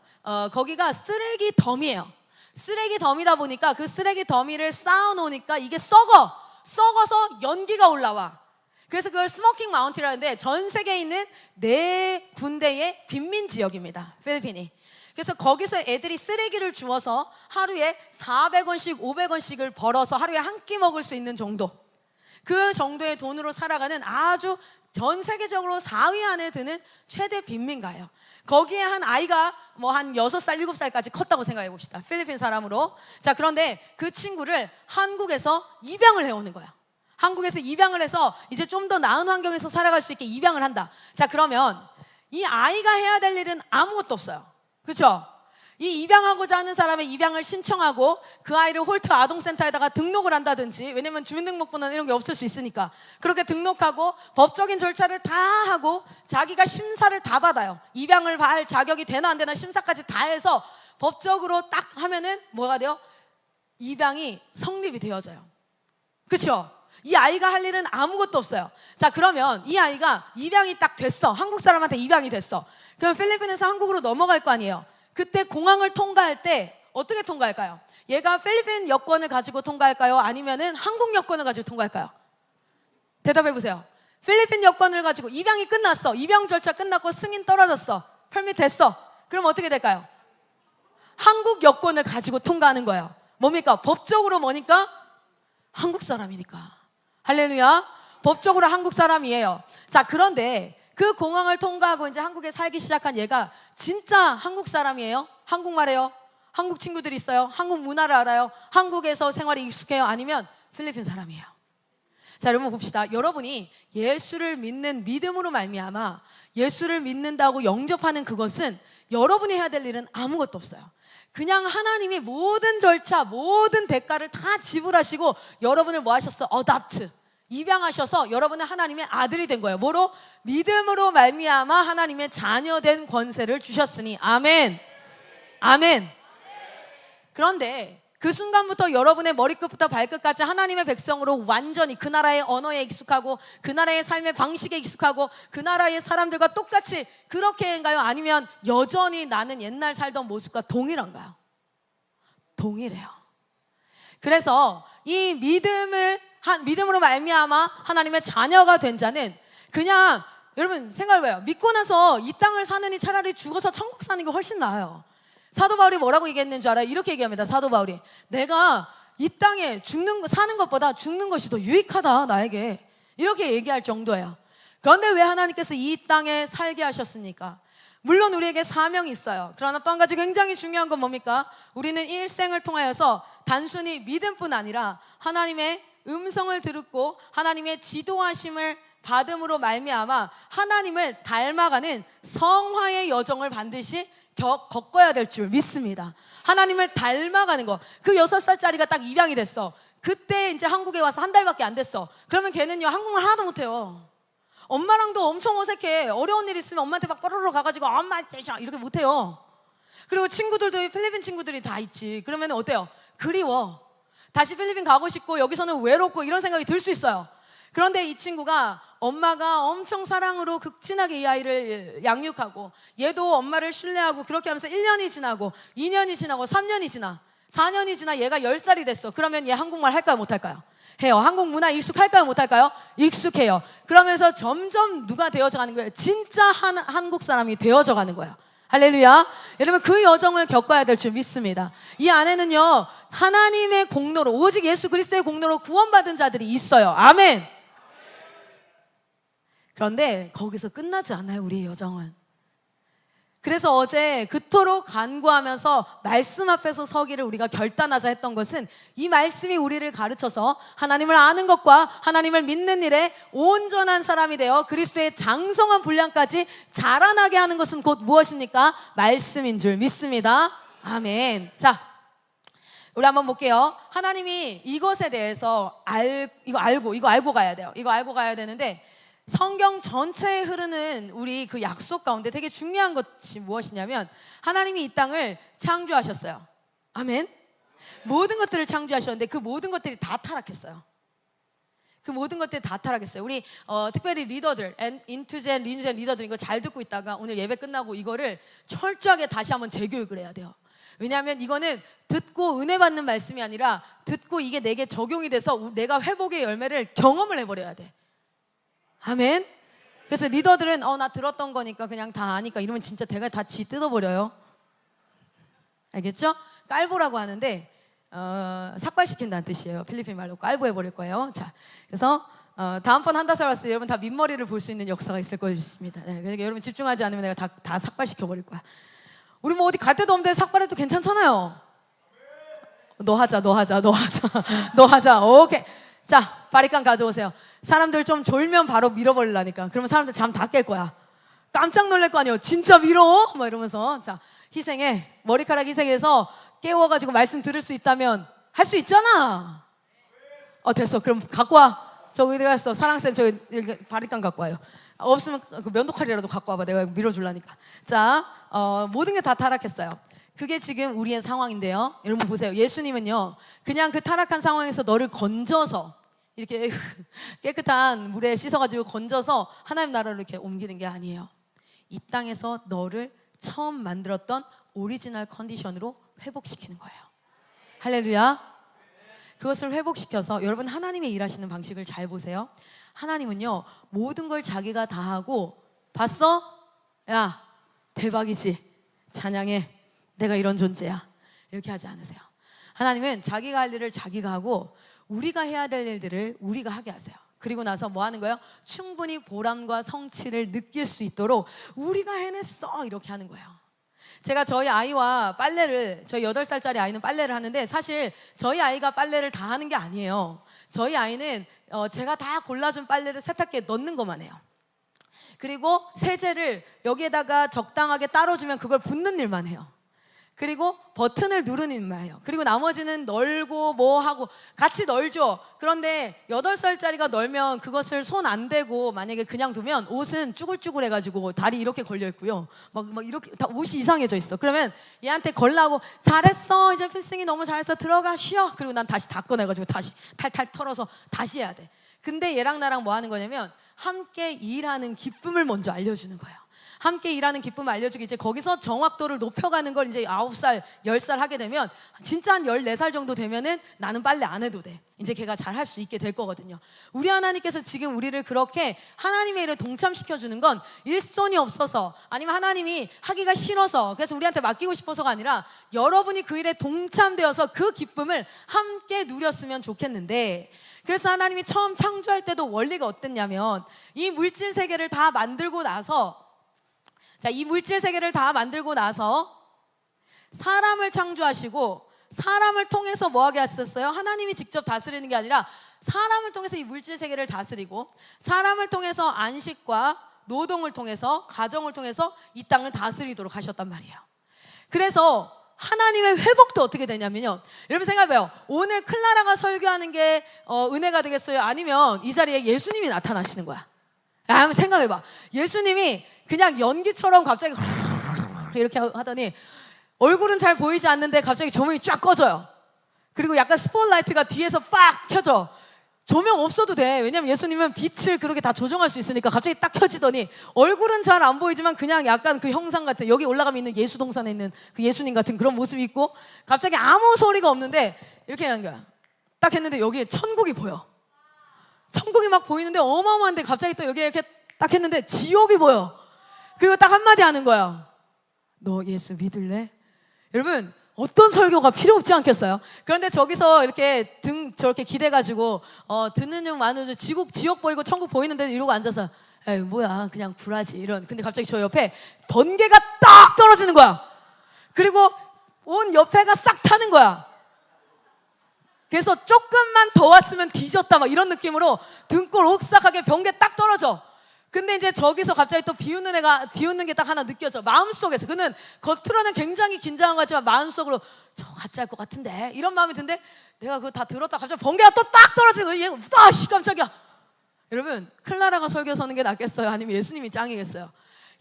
Speaker 1: 거기가 쓰레기 덤이에요. 쓰레기 덤이다 보니까 그 쓰레기 더미를 쌓아놓으니까 이게 썩어서 연기가 올라와. 그래서 그걸 스모킹 마운틴이라는데 전 세계에 있는 4군데의 빈민 지역입니다. 필리핀이. 그래서 거기서 애들이 쓰레기를 주워서 하루에 400원씩 500원씩을 벌어서 하루에 한 끼 먹을 수 있는 정도, 그 정도의 돈으로 살아가는 아주 전 세계적으로 4위 안에 드는 최대 빈민가예요. 거기에 한 아이가 뭐 한 6살, 7살까지 컸다고 생각해 봅시다. 필리핀 사람으로. 자, 그런데 그 친구를 한국에서 입양을 해오는 거야. 한국에서 입양을 해서 이제 좀 더 나은 환경에서 살아갈 수 있게 입양을 한다. 자, 그러면 이 아이가 해야 될 일은 아무것도 없어요. 그렇죠? 이 입양하고자 하는 사람의 입양을 신청하고 그 아이를 홀트 아동센터에다가 등록을 한다든지, 왜냐면 주민등록번호나 이런 게 없을 수 있으니까 그렇게 등록하고 법적인 절차를 다 하고 자기가 심사를 다 받아요. 입양을 할 자격이 되나 안 되나 심사까지 다 해서 법적으로 딱 하면은 뭐가 돼요? 입양이 성립이 되어져요. 그렇죠? 이 아이가 할 일은 아무것도 없어요. 자, 그러면 이 아이가 입양이 딱 됐어. 한국 사람한테 입양이 됐어. 그럼 필리핀에서 한국으로 넘어갈 거 아니에요. 그때 공항을 통과할 때 어떻게 통과할까요? 얘가 필리핀 여권을 가지고 통과할까요? 아니면은 한국 여권을 가지고 통과할까요? 대답해 보세요. 필리핀 여권을 가지고 입양이 끝났어. 입양 절차 끝났고 승인 떨어졌어. 펄밋 됐어. 그럼 어떻게 될까요? 한국 여권을 가지고 통과하는 거예요. 뭡니까? 법적으로 뭐니까? 한국 사람이니까. 할렐루야. 법적으로 한국 사람이에요. 자, 그런데 그 공항을 통과하고 이제 한국에 살기 시작한 얘가 진짜 한국 사람이에요? 한국말해요? 한국 친구들이 있어요? 한국 문화를 알아요? 한국에서 생활이 익숙해요? 아니면 필리핀 사람이에요? 자, 여러분 봅시다. 여러분이 예수를 믿는 믿음으로 말미암아 예수를 믿는다고 영접하는 그것은 여러분이 해야 될 일은 아무것도 없어요. 그냥 하나님이 모든 절차, 모든 대가를 다 지불하시고 여러분을 뭐 하셨어? 어답트, 입양하셔서 여러분은 하나님의 아들이 된 거예요. 뭐로? 믿음으로 말미암아 하나님의 자녀된 권세를 주셨으니. 아멘. 아멘. 그런데 그 순간부터 여러분의 머리끝부터 발끝까지 하나님의 백성으로 완전히 그 나라의 언어에 익숙하고 그 나라의 삶의 방식에 익숙하고 그 나라의 사람들과 똑같이 그렇게인가요? 아니면 여전히 나는 옛날 살던 모습과 동일한가요? 동일해요. 그래서 이 믿음으로 말미암아 하나님의 자녀가 된 자는 그냥, 여러분 생각해봐요. 믿고 나서 이 땅을 사느니 차라리 죽어서 천국 사는 게 훨씬 나아요. 사도 바울이 뭐라고 얘기했는 줄 알아요? 이렇게 얘기합니다. 사도 바울이, 내가 이 땅에 사는 것보다 죽는 것이 더 유익하다 나에게, 이렇게 얘기할 정도예요. 그런데 왜 하나님께서 이 땅에 살게 하셨습니까? 물론 우리에게 사명이 있어요. 그러나 또 한 가지 굉장히 중요한 건 뭡니까? 우리는 일생을 통하여서 단순히 믿음뿐 아니라 하나님의 음성을 듣고 하나님의 지도하심을 받음으로 말미암아 하나님을 닮아가는 성화의 여정을 반드시 겪어야 될 줄 믿습니다. 하나님을 닮아가는 거. 그 6살짜리가 딱 입양이 됐어. 그때 이제 한국에 와서 한 달밖에 안 됐어. 그러면 걔는요, 한국말 하나도 못해요. 엄마랑도 엄청 어색해. 어려운 일 있으면 엄마한테 막 뽀로로 가가지고 엄마 이렇게 못해요. 그리고 친구들도 필리핀 친구들이 다 있지. 그러면 어때요? 그리워. 다시 필리핀 가고 싶고 여기서는 외롭고 이런 생각이 들 수 있어요. 그런데 이 친구가 엄마가 엄청 사랑으로 극진하게 이 아이를 양육하고 얘도 엄마를 신뢰하고 그렇게 하면서 1년이 지나고 2년이 지나고 3년이 지나 4년이 지나 얘가 10살이 됐어. 그러면 얘 한국말 할까요? 못할까요? 해요. 한국 문화 익숙할까요? 못할까요? 익숙해요. 그러면서 점점 누가 되어져 가는 거예요? 진짜 한국 사람이 되어져 가는 거예요. 할렐루야. 여러분 그 여정을 겪어야 될 줄 믿습니다. 이 안에는요 하나님의 공로로 오직 예수 그리스도의 공로로 구원받은 자들이 있어요. 아멘. 그런데 거기서 끝나지 않아요. 우리의 여정은. 그래서 어제 그토록 간구하면서 말씀 앞에서 서기를 우리가 결단하자 했던 것은 이 말씀이 우리를 가르쳐서 하나님을 아는 것과 하나님을 믿는 일에 온전한 사람이 되어 그리스도의 장성한 분량까지 자라나게 하는 것은 곧 무엇입니까? 말씀인 줄 믿습니다. 아멘. 자, 우리 한번 볼게요. 하나님이 이것에 대해서 이거 알고 가야 돼요. 이거 알고 가야 되는데 성경 전체에 흐르는 우리 그 약속 가운데 되게 중요한 것이 무엇이냐면 하나님이 이 땅을 창조하셨어요. 아멘. 모든 것들을 창조하셨는데 그 모든 것들이 다 타락했어요. 그 모든 것들이 다 타락했어요. 우리 특별히 리더들, 인투젠, 리뉴젠 리더들 이거 잘 듣고 있다가 오늘 예배 끝나고 이거를 철저하게 다시 한번 재교육을 해야 돼요. 왜냐하면 이거는 듣고 은혜 받는 말씀이 아니라 듣고 이게 내게 적용이 돼서 내가 회복의 열매를 경험을 해버려야 돼. 아멘. 그래서 리더들은 나 들었던 거니까 그냥 다 아니까 이러면 진짜 대가 다 지 뜯어버려요. 알겠죠? 깔보라고 하는데 삭발시킨다는 뜻이에요. 필리핀 말로 깔보해버릴 거예요. 자, 그래서 다음번 한다살 왔을 때 여러분 다 밑머리를 볼 수 있는 역사가 있을 것입니다. 네, 그러니까 여러분 집중하지 않으면 내가 다 삭발시켜버릴 거야. 우리 뭐 어디 갈 데도 없는데 삭발해도 괜찮잖아요. 너 하자. 오케이. 자, 바리깡 가져오세요. 사람들 좀 졸면 바로 밀어버리려니까. 그러면 사람들 잠 다 깰 거야. 깜짝 놀랄 거 아니에요. 진짜 밀어? 막 이러면서. 자, 희생해. 머리카락 희생해서 깨워가지고 말씀 들을 수 있다면 할 수 있잖아. 됐어. 그럼 갖고 와. 저기 어디 갔어? 사랑쌤 저기 바리깡 갖고 와요. 없으면 그 면도칼이라도 갖고 와봐. 내가 밀어줄라니까. 자, 모든 게 다 타락했어요. 그게 지금 우리의 상황인데요. 여러분 보세요. 예수님은요 그냥 그 타락한 상황에서 너를 건져서 이렇게 깨끗한 물에 씻어가지고 건져서 하나님 나라로 이렇게 옮기는 게 아니에요. 이 땅에서 너를 처음 만들었던 오리지널 컨디션으로 회복시키는 거예요. 할렐루야. 그것을 회복시켜서 여러분 하나님의 일하시는 방식을 잘 보세요. 하나님은요 모든 걸 자기가 다 하고 봤어? 야 대박이지. 찬양해. 내가 이런 존재야. 이렇게 하지 않으세요. 하나님은 자기가 할 일을 자기가 하고 우리가 해야 될 일들을 우리가 하게 하세요. 그리고 나서 뭐 하는 거예요? 충분히 보람과 성취를 느낄 수 있도록 우리가 해냈어 이렇게 하는 거예요. 제가 저희 아이와 저희 8살짜리 아이는 빨래를 하는데 사실 저희 아이가 빨래를 다 하는 게 아니에요. 저희 아이는 제가 다 골라준 빨래를 세탁기에 넣는 것만 해요. 그리고 세제를 여기에다가 적당하게 따라주면 그걸 붓는 일만 해요. 그리고 버튼을 누르는 일만 해요. 그리고 나머지는 널고 뭐 하고 같이 널죠. 그런데 8살짜리가 널면 그것을 손 안 대고 만약에 그냥 두면 옷은 쭈글쭈글해가지고 다리 이렇게 걸려있고요. 막 이렇게 다 옷이 이상해져 있어. 그러면 얘한테 걸라고 잘했어. 이제 필승이 너무 잘했어. 들어가 쉬어. 그리고 난 다시 다 꺼내가지고 다시 탈탈 털어서 다시 해야 돼. 근데 얘랑 나랑 뭐 하는 거냐면 함께 일하는 기쁨을 먼저 알려주는 거예요. 함께 일하는 기쁨을 알려주기 이제 거기서 정확도를 높여가는 걸 이제 9살, 10살 하게 되면 진짜 한 14살 정도 되면은 나는 빨래 안 해도 돼. 이제 걔가 잘 할 수 있게 될 거거든요. 우리 하나님께서 지금 우리를 그렇게 하나님의 일에 동참시켜주는 건 일손이 없어서 아니면 하나님이 하기가 싫어서 그래서 우리한테 맡기고 싶어서가 아니라 여러분이 그 일에 동참되어서 그 기쁨을 함께 누렸으면 좋겠는데 그래서 하나님이 처음 창조할 때도 원리가 어땠냐면 이 물질 세계를 다 만들고 나서 이 물질 세계를 다 만들고 나서 사람을 창조하시고 사람을 통해서 뭐 하게 하셨어요? 하나님이 직접 다스리는 게 아니라 사람을 통해서 이 물질 세계를 다스리고 사람을 통해서 안식과 노동을 통해서 가정을 통해서 이 땅을 다스리도록 하셨단 말이에요. 그래서 하나님의 회복도 어떻게 되냐면요. 여러분 생각해봐요. 오늘 클라라가 설교하는 게 은혜가 되겠어요? 아니면 이 자리에 예수님이 나타나시는 거야? 한번 생각해봐. 예수님이 그냥 연기처럼 갑자기 이렇게 하더니 얼굴은 잘 보이지 않는데 갑자기 조명이 쫙 꺼져요. 그리고 약간 스포트라이트가 뒤에서 빡 켜져. 조명 없어도 돼. 왜냐면 예수님은 빛을 그렇게 다 조정할 수 있으니까 갑자기 딱 켜지더니 얼굴은 잘 안 보이지만 그냥 약간 그 형상 같은 여기 올라가면 있는 예수 동산에 있는 그 예수님 같은 그런 모습이 있고 갑자기 아무 소리가 없는데 이렇게 하는 거야. 딱 했는데 여기에 천국이 보여. 천국이 막 보이는데 어마어마한데 갑자기 또 여기에 이렇게 딱 했는데 지옥이 보여. 그리고 딱 한마디 하는 거야. 너 예수 믿을래? 여러분, 어떤 설교가 필요 없지 않겠어요? 그런데 저기서 이렇게 저렇게 기대가지고 듣는 중 많은 중 지옥 보이고 천국 보이는데 이러고 앉아서 에이 뭐야 그냥 구라지 이런. 근데 갑자기 저 옆에 번개가 딱 떨어지는 거야. 그리고 온 옆에가 싹 타는 거야. 그래서 조금만 더 왔으면 뒤졌다 막 이런 느낌으로 등골 옥싹하게 번개 딱 떨어져. 근데 이제 저기서 갑자기 또 비웃는 게 딱 하나 느껴져. 마음속에서. 그는 겉으로는 굉장히 긴장한 것 같지만 마음속으로 저 가짜일 것 같은데 이런 마음이 드는데 내가 그거 다 들었다 갑자기 번개가 또 딱 떨어지는 거야. 얘가 씨 깜짝이야. 여러분, 클라라가 설교 서는 게 낫겠어요? 아니면 예수님이 짱이겠어요?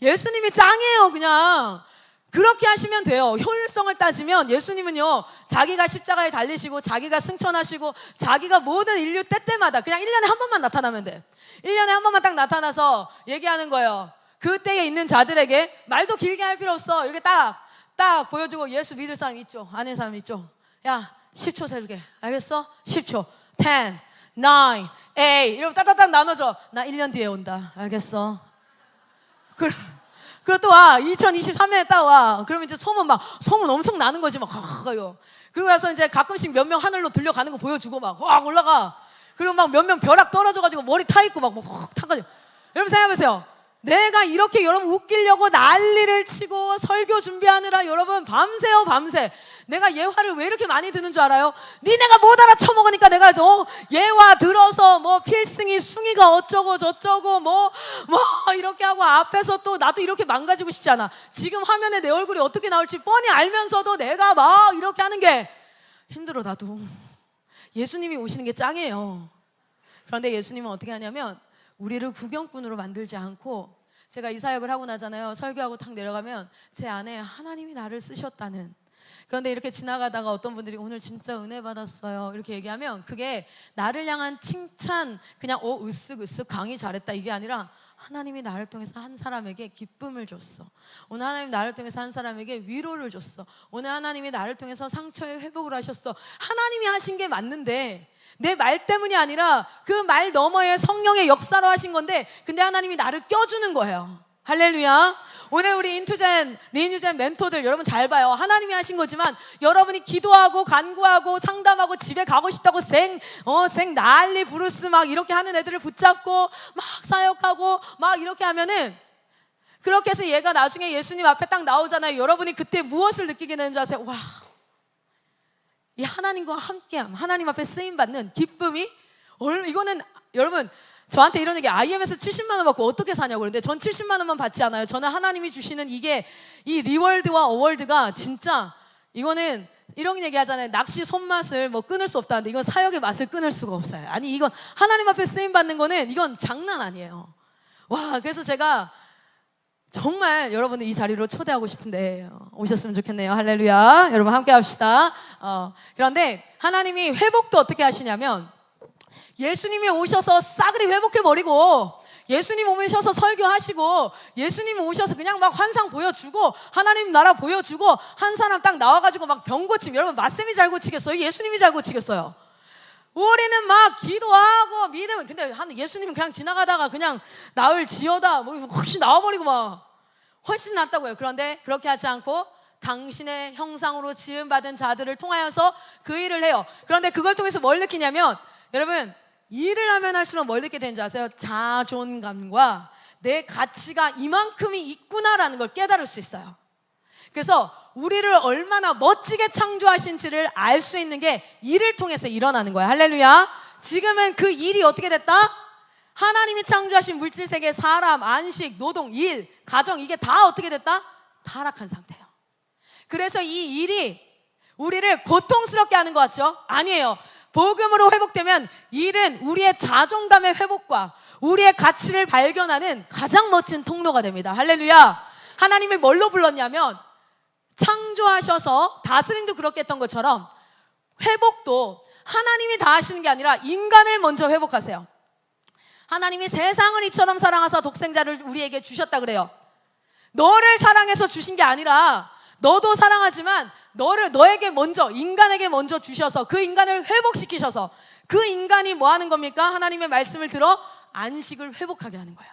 Speaker 1: 예수님이 짱이에요. 그냥 그렇게 하시면 돼요. 효율성을 따지면 예수님은요, 자기가 십자가에 달리시고 자기가 승천하시고 자기가 모든 인류 때때마다 그냥 1년에 한 번만 나타나면 돼. 1년에 한 번만 딱 나타나서 얘기하는 거예요. 그때에 있는 자들에게 말도 길게 할 필요 없어. 이렇게 딱 보여주고 예수 믿을 사람 있죠? 아는 사람 있죠? 야 10초 세울게. 알겠어? 10초 10, 9, 8 이러면 딱딱딱 나눠줘. 나 1년 뒤에 온다. 알겠어? 그리고 또 와. 2023년에 딱 와. 그러면 이제 소문 엄청 나는 거지 막. 그리고 나서 이제 가끔씩 몇 명 하늘로 들려가는 거 보여주고 막 확 올라가. 그리고 막 몇 명 벼락 떨어져가지고 머리 타 있고 막 타가지고. 여러분 생각해보세요. 내가 이렇게 여러분 웃기려고 난리를 치고 설교 준비하느라 여러분 밤새요 밤새. 내가 예화를 왜 이렇게 많이 듣는 줄 알아요? 니네가 못 알아쳐먹으니까 내가 예화 들어서 뭐 필승이 숭이가 어쩌고 저쩌고 뭐 이렇게 하고 앞에서 또 나도 이렇게 망가지고 싶지 않아. 지금 화면에 내 얼굴이 어떻게 나올지 뻔히 알면서도 내가 막 이렇게 하는 게 힘들어. 나도 예수님이 오시는 게 짱이에요. 그런데 예수님은 어떻게 하냐면 우리를 구경꾼으로 만들지 않고, 제가 이 사역을 하고 나잖아요. 설교하고 탁 내려가면 제 안에 하나님이 나를 쓰셨다는. 그런데 이렇게 지나가다가 어떤 분들이 오늘 진짜 은혜 받았어요 이렇게 얘기하면 그게 나를 향한 칭찬, 그냥 으쓱으쓱 강의 잘했다 이게 아니라 하나님이 나를 통해서 한 사람에게 기쁨을 줬어. 오늘 하나님이 나를 통해서 한 사람에게 위로를 줬어. 오늘 하나님이 나를 통해서 상처의 회복을 하셨어. 하나님이 하신 게 맞는데 내 말 때문이 아니라 그 말 너머에 성령의 역사로 하신 건데, 근데 하나님이 나를 껴주는 거예요. 할렐루야. 오늘 우리 인투젠, 리인유젠 멘토들 여러분 잘 봐요. 하나님이 하신 거지만 여러분이 기도하고 간구하고 상담하고 집에 가고 싶다고 생 난리 부르스 막 이렇게 하는 애들을 붙잡고 막 사역하고 막 이렇게 하면은, 그렇게 해서 얘가 나중에 예수님 앞에 딱 나오잖아요. 여러분이 그때 무엇을 느끼게 되는 줄 아세요? 와, 이 하나님과 함께함, 하나님 앞에 쓰임받는 기쁨이, 이거는 여러분 저한테 이런 얘기, IM에서 70만 원 받고 어떻게 사냐고. 그런데 전 70만 원만 받지 않아요. 저는 하나님이 주시는 이게, 이 리월드와 어월드가 진짜, 이거는 이런 얘기 하잖아요. 낚시 손맛을 뭐 끊을 수 없다는데 이건 사역의 맛을 끊을 수가 없어요. 아니 이건 하나님 앞에 쓰임받는 거는 이건 장난 아니에요. 와, 그래서 제가 정말 여러분들 이 자리로 초대하고 싶은데 오셨으면 좋겠네요. 할렐루야. 여러분 함께 합시다. 그런데 하나님이 회복도 어떻게 하시냐면, 예수님이 오셔서 싸그리 회복해버리고, 예수님 오셔서 설교하시고, 예수님 오셔서 그냥 막 환상 보여주고, 하나님 나라 보여주고, 한 사람 딱 나와가지고 막 병 고침. 여러분 맞쌤이 잘 고치겠어요? 예수님이 잘 고치겠어요? 우리는 막 기도하고 믿으면, 근데 예수님은 그냥 지나가다가 그냥 나을 지어다 뭐 훨씬 나와버리고 막 훨씬 낫다고요. 그런데 그렇게 하지 않고 당신의 형상으로 지음받은 자들을 통하여서 그 일을 해요. 그런데 그걸 통해서 뭘 느끼냐면, 여러분 일을 하면 할수록 뭘 느끼게 되는지 아세요? 자존감과 내 가치가 이만큼이 있구나라는 걸 깨달을 수 있어요. 그래서 우리를 얼마나 멋지게 창조하신지를 알 수 있는 게 일을 통해서 일어나는 거예요. 할렐루야. 지금은 그 일이 어떻게 됐다? 하나님이 창조하신 물질세계, 사람, 안식, 노동, 일, 가정, 이게 다 어떻게 됐다? 타락한 상태예요. 그래서 이 일이 우리를 고통스럽게 하는 것 같죠? 아니에요. 복음으로 회복되면 일은 우리의 자존감의 회복과 우리의 가치를 발견하는 가장 멋진 통로가 됩니다. 할렐루야. 하나님이 뭘로 불렀냐면, 창조하셔서 다스림도 그렇게 했던 것처럼 회복도 하나님이 다 하시는 게 아니라 인간을 먼저 회복하세요. 하나님이 세상을 이처럼 사랑하사 독생자를 우리에게 주셨다 그래요. 너를 사랑해서 주신 게 아니라 너도 사랑하지만 너에게 먼저, 인간에게 먼저 주셔서 그 인간을 회복시키셔서 그 인간이 뭐 하는 겁니까? 하나님의 말씀을 들어 안식을 회복하게 하는 거예요.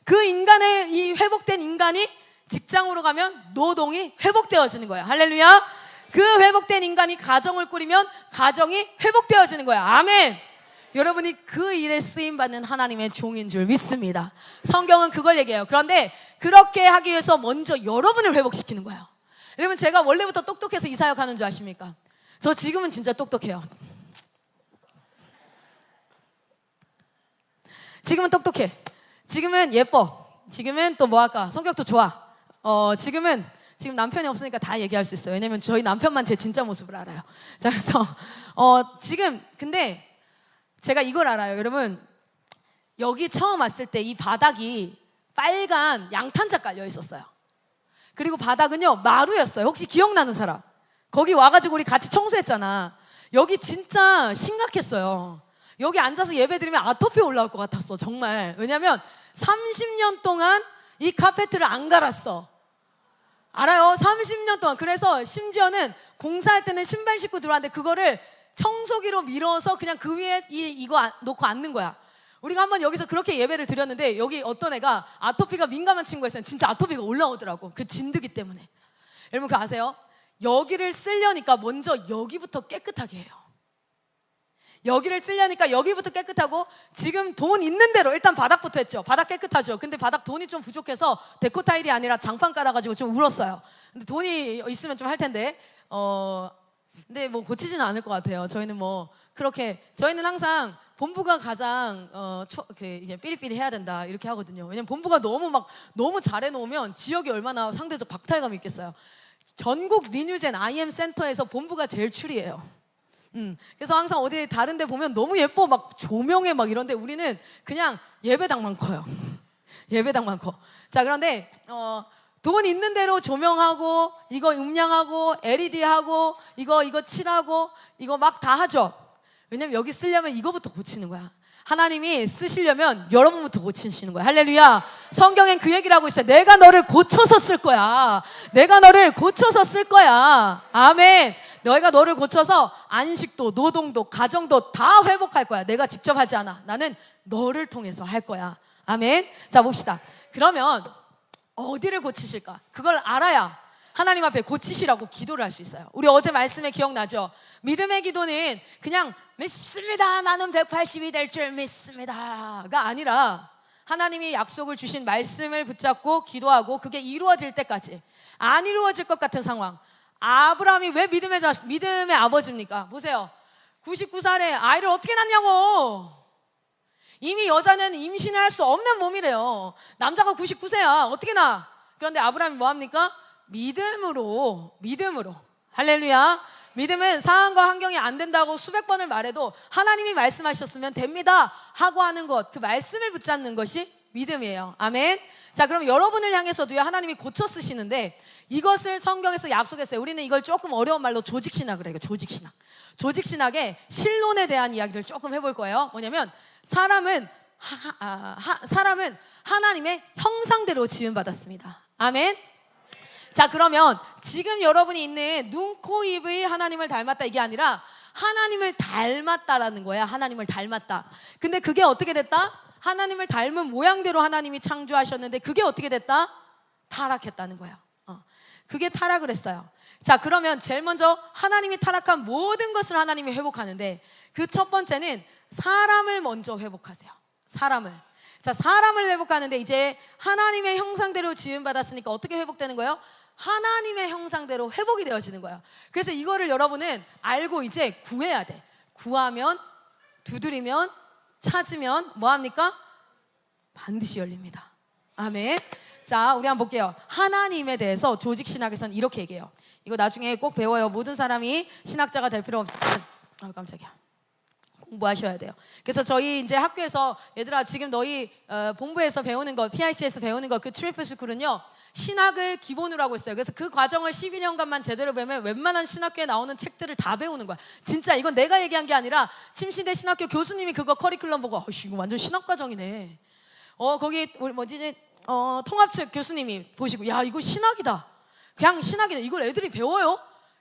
Speaker 1: 그 인간의 이 회복된 인간이 직장으로 가면 노동이 회복되어지는 거예요. 할렐루야. 그 회복된 인간이 가정을 꾸리면 가정이 회복되어지는 거예요. 아멘. 여러분이 그 일에 쓰임받는 하나님의 종인 줄 믿습니다. 성경은 그걸 얘기해요. 그런데 그렇게 하기 위해서 먼저 여러분을 회복시키는 거예요. 여러분, 제가 원래부터 똑똑해서 이 사역하는 줄 아십니까? 저 지금은 진짜 똑똑해요. 지금은 똑똑해. 지금은 예뻐. 지금은 또 뭐 할까? 성격도 좋아. 지금 남편이 없으니까 다 얘기할 수 있어요. 왜냐면 저희 남편만 제 진짜 모습을 알아요. 자, 그래서 근데 제가 이걸 알아요. 여러분, 여기 처음 왔을 때 이 바닥이 빨간 양탄자 깔려 있었어요. 그리고 바닥은요 마루였어요. 혹시 기억나는 사람? 거기 와가지고 우리 같이 청소했잖아. 여기 진짜 심각했어요. 여기 앉아서 예배 드리면 아토피 올라올 것 같았어, 정말. 왜냐면 30년 동안 이 카페트를 안 갈았어. 알아요? 30년 동안. 그래서 심지어는 공사할 때는 신발 신고 들어왔는데 그거를 청소기로 밀어서 그냥 그 위에 이거 놓고 앉는 거야. 우리가 한번 여기서 그렇게 예배를 드렸는데 여기 어떤 애가 아토피가 민감한 친구가 있어요. 진짜 아토피가 올라오더라고. 그 진드기 때문에. 여러분, 그거 아세요? 여기를 쓰려니까 먼저 여기부터 깨끗하게 해요. 여기를 쓰려니까 여기부터 깨끗하고, 지금 돈 있는 대로 일단 바닥부터 했죠. 바닥 깨끗하죠. 근데 바닥 돈이 좀 부족해서 데코 타일이 아니라 장판 깔아가지고 좀 울었어요. 근데 돈이 있으면 좀 할 텐데 근데 뭐 고치지는 않을 것 같아요. 저희는 항상 본부가 가장 이제 삐리삐리 해야 된다 이렇게 하거든요. 왜냐면 본부가 너무 잘해 놓으면 지역이 얼마나 상대적 박탈감이 있겠어요. 전국 리뉴젠 IM 센터에서 본부가 제일 추리해요. 그래서 항상 어디 다른 데 보면 너무 예뻐, 막 조명에 막 이런데 우리는 그냥 예배당만 커요. 예배당만 커. 자, 그런데 돈 있는 대로 조명하고 이거 음량하고 LED하고 이거 칠하고 이거 막 다 하죠. 왜냐면 여기 쓰려면 이거부터 고치는 거야. 하나님이 쓰시려면 여러분부터 고치시는 거야. 할렐루야. 성경엔 그 얘기를 하고 있어요. 내가 너를 고쳐서 쓸 거야. 내가 너를 고쳐서 쓸 거야. 아멘. 너희가 너를 고쳐서 안식도, 노동도, 가정도 다 회복할 거야. 내가 직접 하지 않아. 나는 너를 통해서 할 거야. 아멘. 자, 봅시다. 그러면 어디를 고치실까? 그걸 알아야 하나님 앞에 고치시라고 기도를 할 수 있어요. 우리 어제 말씀에 기억나죠? 믿음의 기도는 그냥 믿습니다, 나는 180이 될 줄 믿습니다가 아니라 하나님이 약속을 주신 말씀을 붙잡고 기도하고 그게 이루어질 때까지. 안 이루어질 것 같은 상황. 아브라함이 왜 믿음의 아버지입니까? 보세요. 99살에 아이를 어떻게 낳냐고. 이미 여자는 임신을 할 수 없는 몸이래요. 남자가 99세야. 어떻게 낳아? 그런데 아브라함이 뭐합니까? 믿음으로. 할렐루야. 믿음은 상황과 환경이 안 된다고 수백 번을 말해도 하나님이 말씀하셨으면 됩니다 하고 하는 것, 그 말씀을 붙잡는 것이 믿음이에요. 아멘. 자, 그럼 여러분을 향해서도요, 하나님이 고쳐 쓰시는데 이것을 성경에서 약속했어요. 우리는 이걸 조금 어려운 말로 조직신학을 해요. 조직신학의 신론에 대한 이야기를 조금 해볼 거예요. 뭐냐면 사람은 하나님의 형상대로 지음받았습니다. 아멘. 자, 그러면 지금 여러분이 있는 눈, 코, 입이 하나님을 닮았다 이게 아니라 하나님을 닮았다라는 거야. 하나님을 닮았다. 근데 그게 어떻게 됐다? 하나님을 닮은 모양대로 하나님이 창조하셨는데 그게 어떻게 됐다? 타락했다는 거야. 그게 타락을 했어요. 자, 그러면 제일 먼저 하나님이 타락한 모든 것을 하나님이 회복하는데 그 첫 번째는 사람을 먼저 회복하세요. 사람을. 자, 사람을 회복하는데 이제 하나님의 형상대로 지음받았으니까 어떻게 회복되는 거예요? 하나님의 형상대로 회복이 되어지는 거예요. 그래서 이거를 여러분은 알고 이제 구해야 돼. 구하면, 두드리면, 찾으면 뭐합니까? 반드시 열립니다. 아멘. 자, 우리 한번 볼게요. 하나님에 대해서 조직신학에서는 이렇게 얘기해요. 이거 나중에 꼭 배워요. 모든 사람이 신학자가 될 필요 깜짝이야. 공부하셔야 돼요. 그래서 저희 이제 학교에서 얘들아 지금 너희 본부에서 배우는 거, PIC에서 배우는 거 그 트리플 스쿨은요 신학을 기본으로 하고 있어요. 그래서 그 과정을 12년간만 제대로 배우면 웬만한 신학교에 나오는 책들을 다 배우는 거야. 진짜 이건 내가 얘기한 게 아니라 침시대 신학교 교수님이 그거 커리큘럼 보고 이거 완전 신학 과정이네. 거기 우리 통합 측 교수님이 보시고 야 이거 신학이다. 그냥 신학이네. 이걸 애들이 배워요?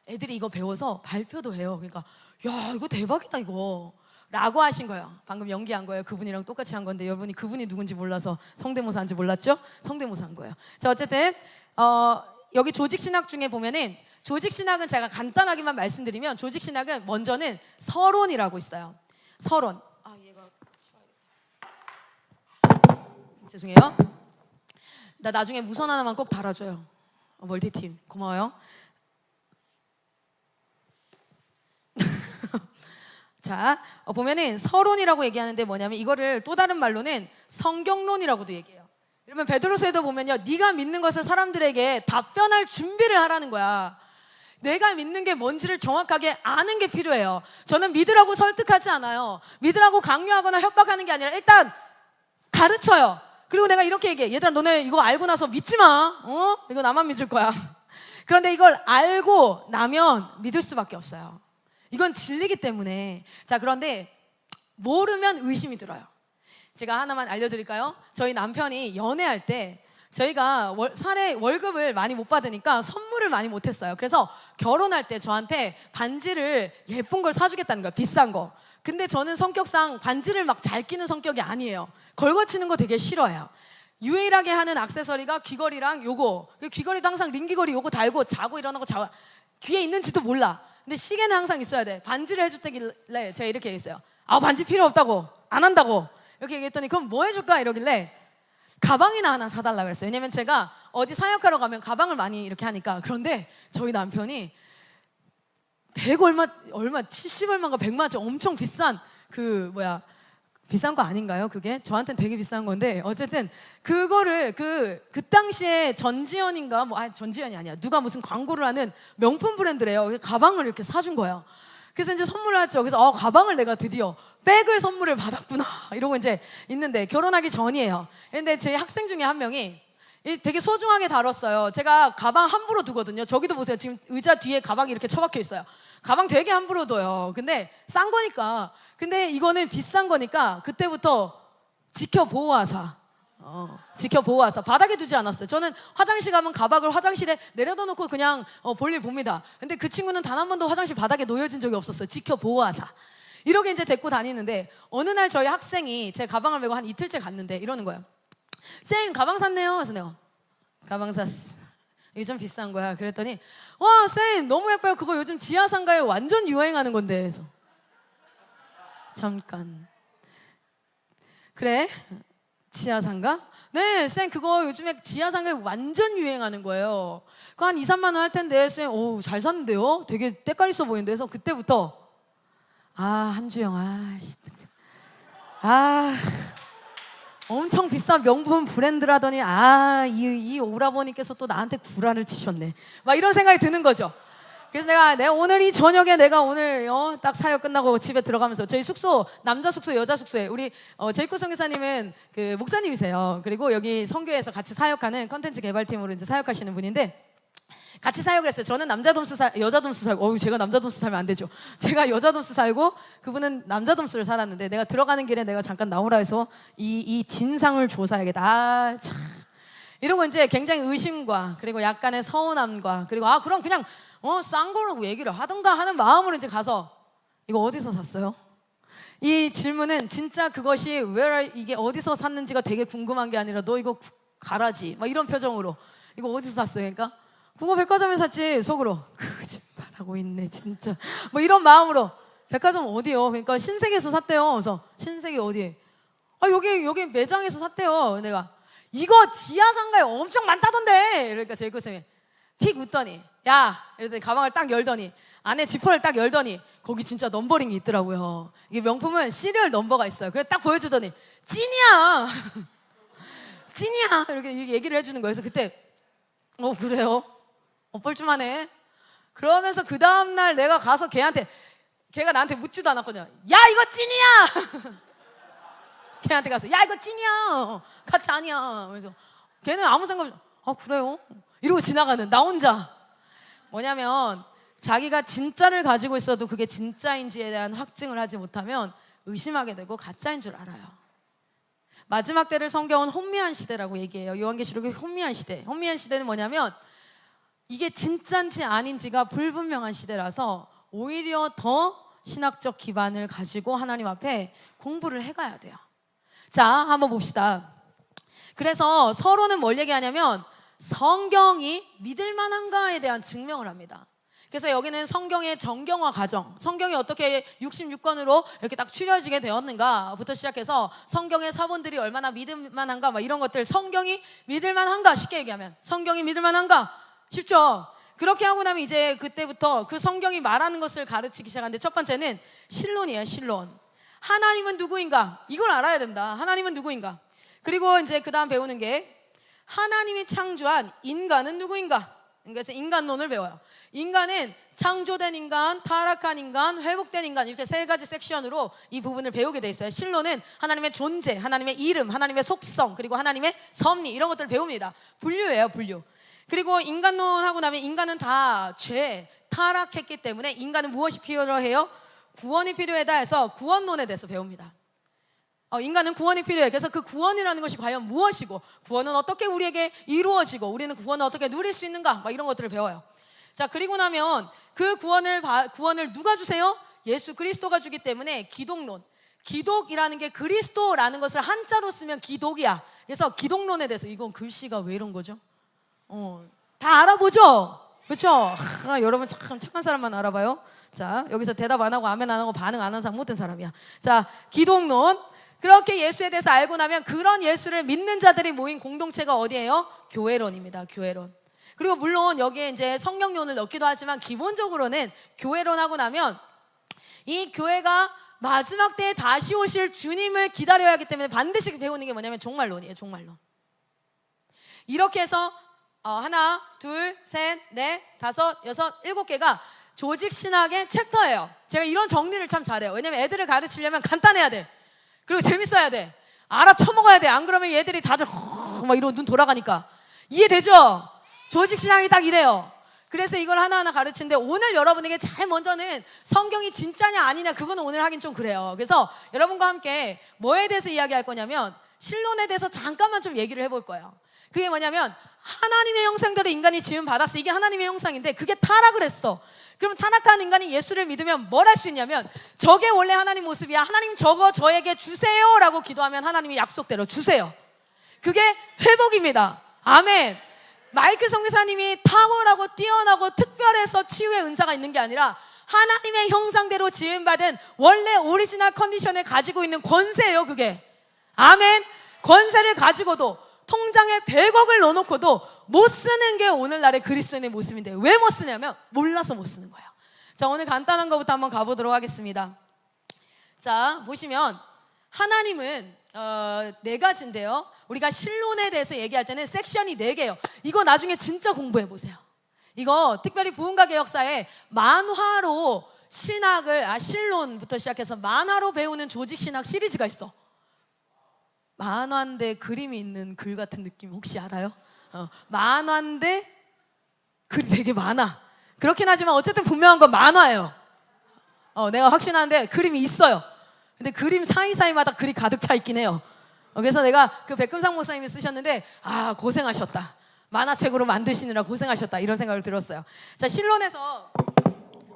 Speaker 1: 애들이 이거 배워서 발표도 해요. 그러니까 야 이거 대박이다 이거 라고 하신 거예요. 방금 연기한 거예요. 그분이랑 똑같이 한 건데 여러분이 그분이 누군지 몰라서 성대모사인지 몰랐죠? 성대모사 한 거예요. 자 어쨌든 여기 조직신학 중에 보면은 조직신학은 제가 간단하게만 말씀드리면 조직신학은 먼저는 서론이라고 있어요. 서론. 아 얘가 죄송해요. 나 나중에 무선 하나만 꼭 달아줘요. 멀티팀 고마워요. 자 보면은 서론이라고 얘기하는데 뭐냐면 이거를 또 다른 말로는 성경론이라고도 얘기해요. 여러분 베드로서에도 보면요, 네가 믿는 것을 사람들에게 답변할 준비를 하라는 거야. 내가 믿는 게 뭔지를 정확하게 아는 게 필요해요. 저는 믿으라고 설득하지 않아요. 믿으라고 강요하거나 협박하는 게 아니라 일단 가르쳐요. 그리고 내가 이렇게 얘기해. 얘들아 너네 이거 알고 나서 믿지 마. 이거 나만 믿을 거야. 그런데 이걸 알고 나면 믿을 수밖에 없어요. 이건 진리기 때문에. 자 그런데 모르면 의심이 들어요. 제가 하나만 알려드릴까요? 저희 남편이 연애할 때 저희가 사례 월급을 많이 못 받으니까 선물을 많이 못 했어요. 그래서 결혼할 때 저한테 반지를 예쁜 걸 사주겠다는 거야. 비싼 거. 근데 저는 성격상 반지를 막 잘 끼는 성격이 아니에요. 걸거치는 거 되게 싫어해요. 유일하게 하는 액세서리가 귀걸이랑 요거. 귀걸이도 항상 링귀걸이 요거 달고 자고 일어나고 자고 귀에 있는지도 몰라. 근데 시계는 항상 있어야 돼. 반지를 해줬다길래 제가 이렇게 얘기했어요. 아 반지 필요 없다고 안 한다고 이렇게 얘기했더니 그럼 뭐 해줄까 이러길래 가방이나 하나 사달라고 그랬어요. 왜냐면 제가 어디 사역하러 가면 가방을 많이 이렇게 하니까. 그런데 저희 남편이 100 얼마 70 얼마인가 100만 원 엄청 비싼 비싼 거 아닌가요? 그게 저한테는 되게 비싼 건데 어쨌든 그거를 그 당시에 전지현인가 전지현이 아니야. 누가 무슨 광고를 하는 명품 브랜드래요. 가방을 이렇게 사준 거예요. 그래서 이제 선물을 했죠. 그래서 가방을 내가 드디어 백을 선물을 받았구나 이러고 이제 있는데 결혼하기 전이에요. 그런데 제 학생 중에 한 명이 되게 소중하게 다뤘어요. 제가 가방 함부로 두거든요. 저기도 보세요. 지금 의자 뒤에 가방이 이렇게 처박혀 있어요. 가방 되게 함부로 둬요. 근데 싼 거니까. 근데 이거는 비싼 거니까 그때부터 지켜보호하사. 지켜보호하사. 바닥에 두지 않았어요. 저는 화장실 가면 가방을 화장실에 내려다 놓고 그냥 볼일 봅니다. 근데 그 친구는 단 한 번도 화장실 바닥에 놓여진 적이 없었어요. 지켜보호하사. 이렇게 이제 데리고 다니는데 어느 날 저희 학생이 제 가방을 메고 한 이틀째 갔는데 이러는 거예요. 쌤 가방 샀네요. 그래서 내가 가방 샀어. 이게 좀 비싼 거야. 그랬더니 와 쌤 너무 예뻐요. 그거 요즘 지하상가에 완전 유행하는 건데. 그래서 잠깐 그래? 지하상가? 네 쌤 그거 요즘에 지하상가에 완전 유행하는 거예요. 그거 한 2, 3만 원 할 텐데 쌤 잘 샀는데요? 되게 때깔 있어 보이는데. 그래서 그때부터 한주영 엄청 비싼 명품 브랜드라더니 이 오라버니께서 또 나한테 구라를 치셨네 막 이런 생각이 드는 거죠. 그래서 내가 오늘 이 저녁에 내가 오늘 딱 사역 끝나고 집에 들어가면서 저희 숙소 남자 숙소 여자 숙소에 우리 제이코 선교사님은 그 목사님이세요. 그리고 여기 선교에서 같이 사역하는 컨텐츠 개발팀으로 이제 사역하시는 분인데 같이 사역을 했어요. 저는 남자 dom수 여자 dom수 살고 제가 남자 dom수 살면 안 되죠. 제가 여자 dom수 살고 그분은 남자 dom수를 살았는데 내가 들어가는 길에 내가 잠깐 나오라 해서 이 진상을 조사해야겠다. 참 이러고 이제 굉장히 의심과 그리고 약간의 서운함과 그리고 그럼 그냥 싼 거라고 얘기를 하던가 하는 마음으로 이제 가서 이거 어디서 샀어요? 이 질문은 진짜 그것이 이게 어디서 샀는지가 되게 궁금한 게 아니라 너 이거 가라지 막 이런 표정으로 이거 어디서 샀어요? 그러니까 그거 백화점에 샀지. 속으로 거짓말하고 있네 진짜 뭐 이런 마음으로 백화점 어디요? 그러니까 신세계에서 샀대요. 그래서 신세계 어디에? 여기 매장에서 샀대요. 내가 이거 지하상가에 엄청 많다던데. 그러니까 제이코 쌤이 픽 웃더니 야 이러더니 가방을 딱 열더니 안에 지퍼를 딱 열더니 거기 진짜 넘버링이 있더라고요. 이게 명품은 시리얼 넘버가 있어요. 그래서 딱 보여주더니 찐이야 찐이야 이렇게 얘기를 해주는 거예요. 그래서 그때 그래요? 뻘쭘하네. 그러면서 그 다음날 내가 가서 걔가 나한테 묻지도 않았거든요. 야 이거 찐이야 걔한테 가서 야 이거 찐이야 가짜 아니야. 그래서 걔는 아무 생각 없이 그래요? 이러고 지나가는 나 혼자. 뭐냐면 자기가 진짜를 가지고 있어도 그게 진짜인지에 대한 확증을 하지 못하면 의심하게 되고 가짜인 줄 알아요. 마지막 때를 성경은 혼미한 시대라고 얘기해요. 요한계시록의 혼미한 시대. 혼미한 시대는 뭐냐면 이게 진짜인지 아닌지가 불분명한 시대라서 오히려 더 신학적 기반을 가지고 하나님 앞에 공부를 해가야 돼요. 자, 한번 봅시다. 그래서 서로는 뭘 얘기하냐면 성경이 믿을 만한가에 대한 증명을 합니다. 그래서 여기는 성경의 정경화 과정, 성경이 어떻게 66권으로 이렇게 딱 추려지게 되었는가부터 시작해서 성경의 사본들이 얼마나 믿을 만한가, 막 이런 것들, 성경이 믿을 만한가, 쉽게 얘기하면 성경이 믿을 만한가, 쉽죠? 그렇게 하고 나면 이제 그때부터 그 성경이 말하는 것을 가르치기 시작하는데, 첫 번째는 신론이에요. 신론. 하나님은 누구인가? 이걸 알아야 된다. 하나님은 누구인가? 그리고 이제 그 다음 배우는 게 하나님이 창조한 인간은 누구인가? 그래서 인간론을 배워요. 인간은 창조된 인간, 타락한 인간, 회복된 인간, 이렇게 세 가지 섹션으로 이 부분을 배우게 돼 있어요. 신론은 하나님의 존재, 하나님의 이름, 하나님의 속성, 그리고 하나님의 섭리, 이런 것들을 배웁니다. 분류예요, 분류. 그리고 인간론 하고 나면 인간은 다 죄, 타락했기 때문에 인간은 무엇이 필요해요? 구원이 필요하다 해서 구원론에 대해서 배웁니다. 인간은 구원이 필요해. 그래서 그 구원이라는 것이 과연 무엇이고, 구원은 어떻게 우리에게 이루어지고, 우리는 구원을 어떻게 누릴 수 있는가, 막 이런 것들을 배워요. 자, 그리고 나면 그 구원을 누가 주세요? 예수 그리스도가 주기 때문에 기독론. 기독이라는 게 그리스도라는 것을 한자로 쓰면 기독이야. 그래서 기독론에 대해서, 이건 글씨가 왜 이런 거죠? 다 알아보죠? 그렇죠? 여러분 참 착한 사람만 알아봐요. 자, 여기서 대답 안 하고 아멘 안 하고 반응 안 하는 사람 못된 사람이야. 자, 기독론. 그렇게 예수에 대해서 알고 나면 그런 예수를 믿는 자들이 모인 공동체가 어디예요? 교회론입니다. 교회론. 그리고 물론 여기에 이제 성령론을 넣기도 하지만 기본적으로는 교회론 하고 나면 이 교회가 마지막 때에 다시 오실 주님을 기다려야 하기 때문에 반드시 배우는 게 뭐냐면 종말론이에요. 종말론. 이렇게 해서 하나, 둘, 셋, 넷, 다섯, 여섯, 7개가 조직신학의 챕터예요. 제가 이런 정리를 참 잘해요. 왜냐면 애들을 가르치려면 간단해야 돼. 그리고 재밌어야 돼. 알아쳐먹어야 돼. 안 그러면 얘들이 다들 막 이러고 눈 돌아가니까. 이해되죠? 조직신학이 딱 이래요. 그래서 이걸 하나하나 가르치는데, 오늘 여러분에게 제일 먼저는 성경이 진짜냐 아니냐, 그거는 오늘 하긴 좀 그래요. 그래서 여러분과 함께 뭐에 대해서 이야기할 거냐면 신론에 대해서 잠깐만 좀 얘기를 해볼 거예요. 그게 뭐냐면 하나님의 형상대로 인간이 지음 받았어. 이게 하나님의 형상인데 그게 타락을 했어. 그럼 타락한 인간이 예수를 믿으면 뭘 할 수 있냐면, 저게 원래 하나님 모습이야, 하나님 저거 저에게 주세요 라고 기도하면 하나님이 약속대로 주세요. 그게 회복입니다. 아멘. 마이클 선교사님이 탁월하고 뛰어나고 특별해서 치유의 은사가 있는 게 아니라 하나님의 형상대로 지음받은 원래 오리지널 컨디션을 가지고 있는 권세예요. 그게. 아멘. 권세를 가지고도 통장에 100억을 넣어놓고도 못 쓰는 게 오늘날의 그리스도인의 모습인데, 왜 못 쓰냐면 몰라서 못 쓰는 거예요. 자, 오늘 간단한 것부터 한번 가보도록 하겠습니다. 자, 보시면 하나님은 4가지인데요 우리가 신론에 대해서 얘기할 때는 섹션이 4개예요 이거 나중에 진짜 공부해 보세요. 이거 특별히 부흥가 개혁사에 만화로 신학을, 신론부터 시작해서 만화로 배우는 조직신학 시리즈가 있어. 만화인데 그림이 있는 글 같은 느낌 혹시 알아요? 만화인데 글이 되게 많아. 그렇긴 하지만 어쨌든 분명한 건 만화예요. 내가 확신하는데 그림이 있어요. 근데 그림 사이사이마다 글이 가득 차 있긴 해요. 그래서 내가 그 백금상 목사님이 쓰셨는데, 고생하셨다. 만화책으로 만드시느라 고생하셨다, 이런 생각을 들었어요. 자, 신론에서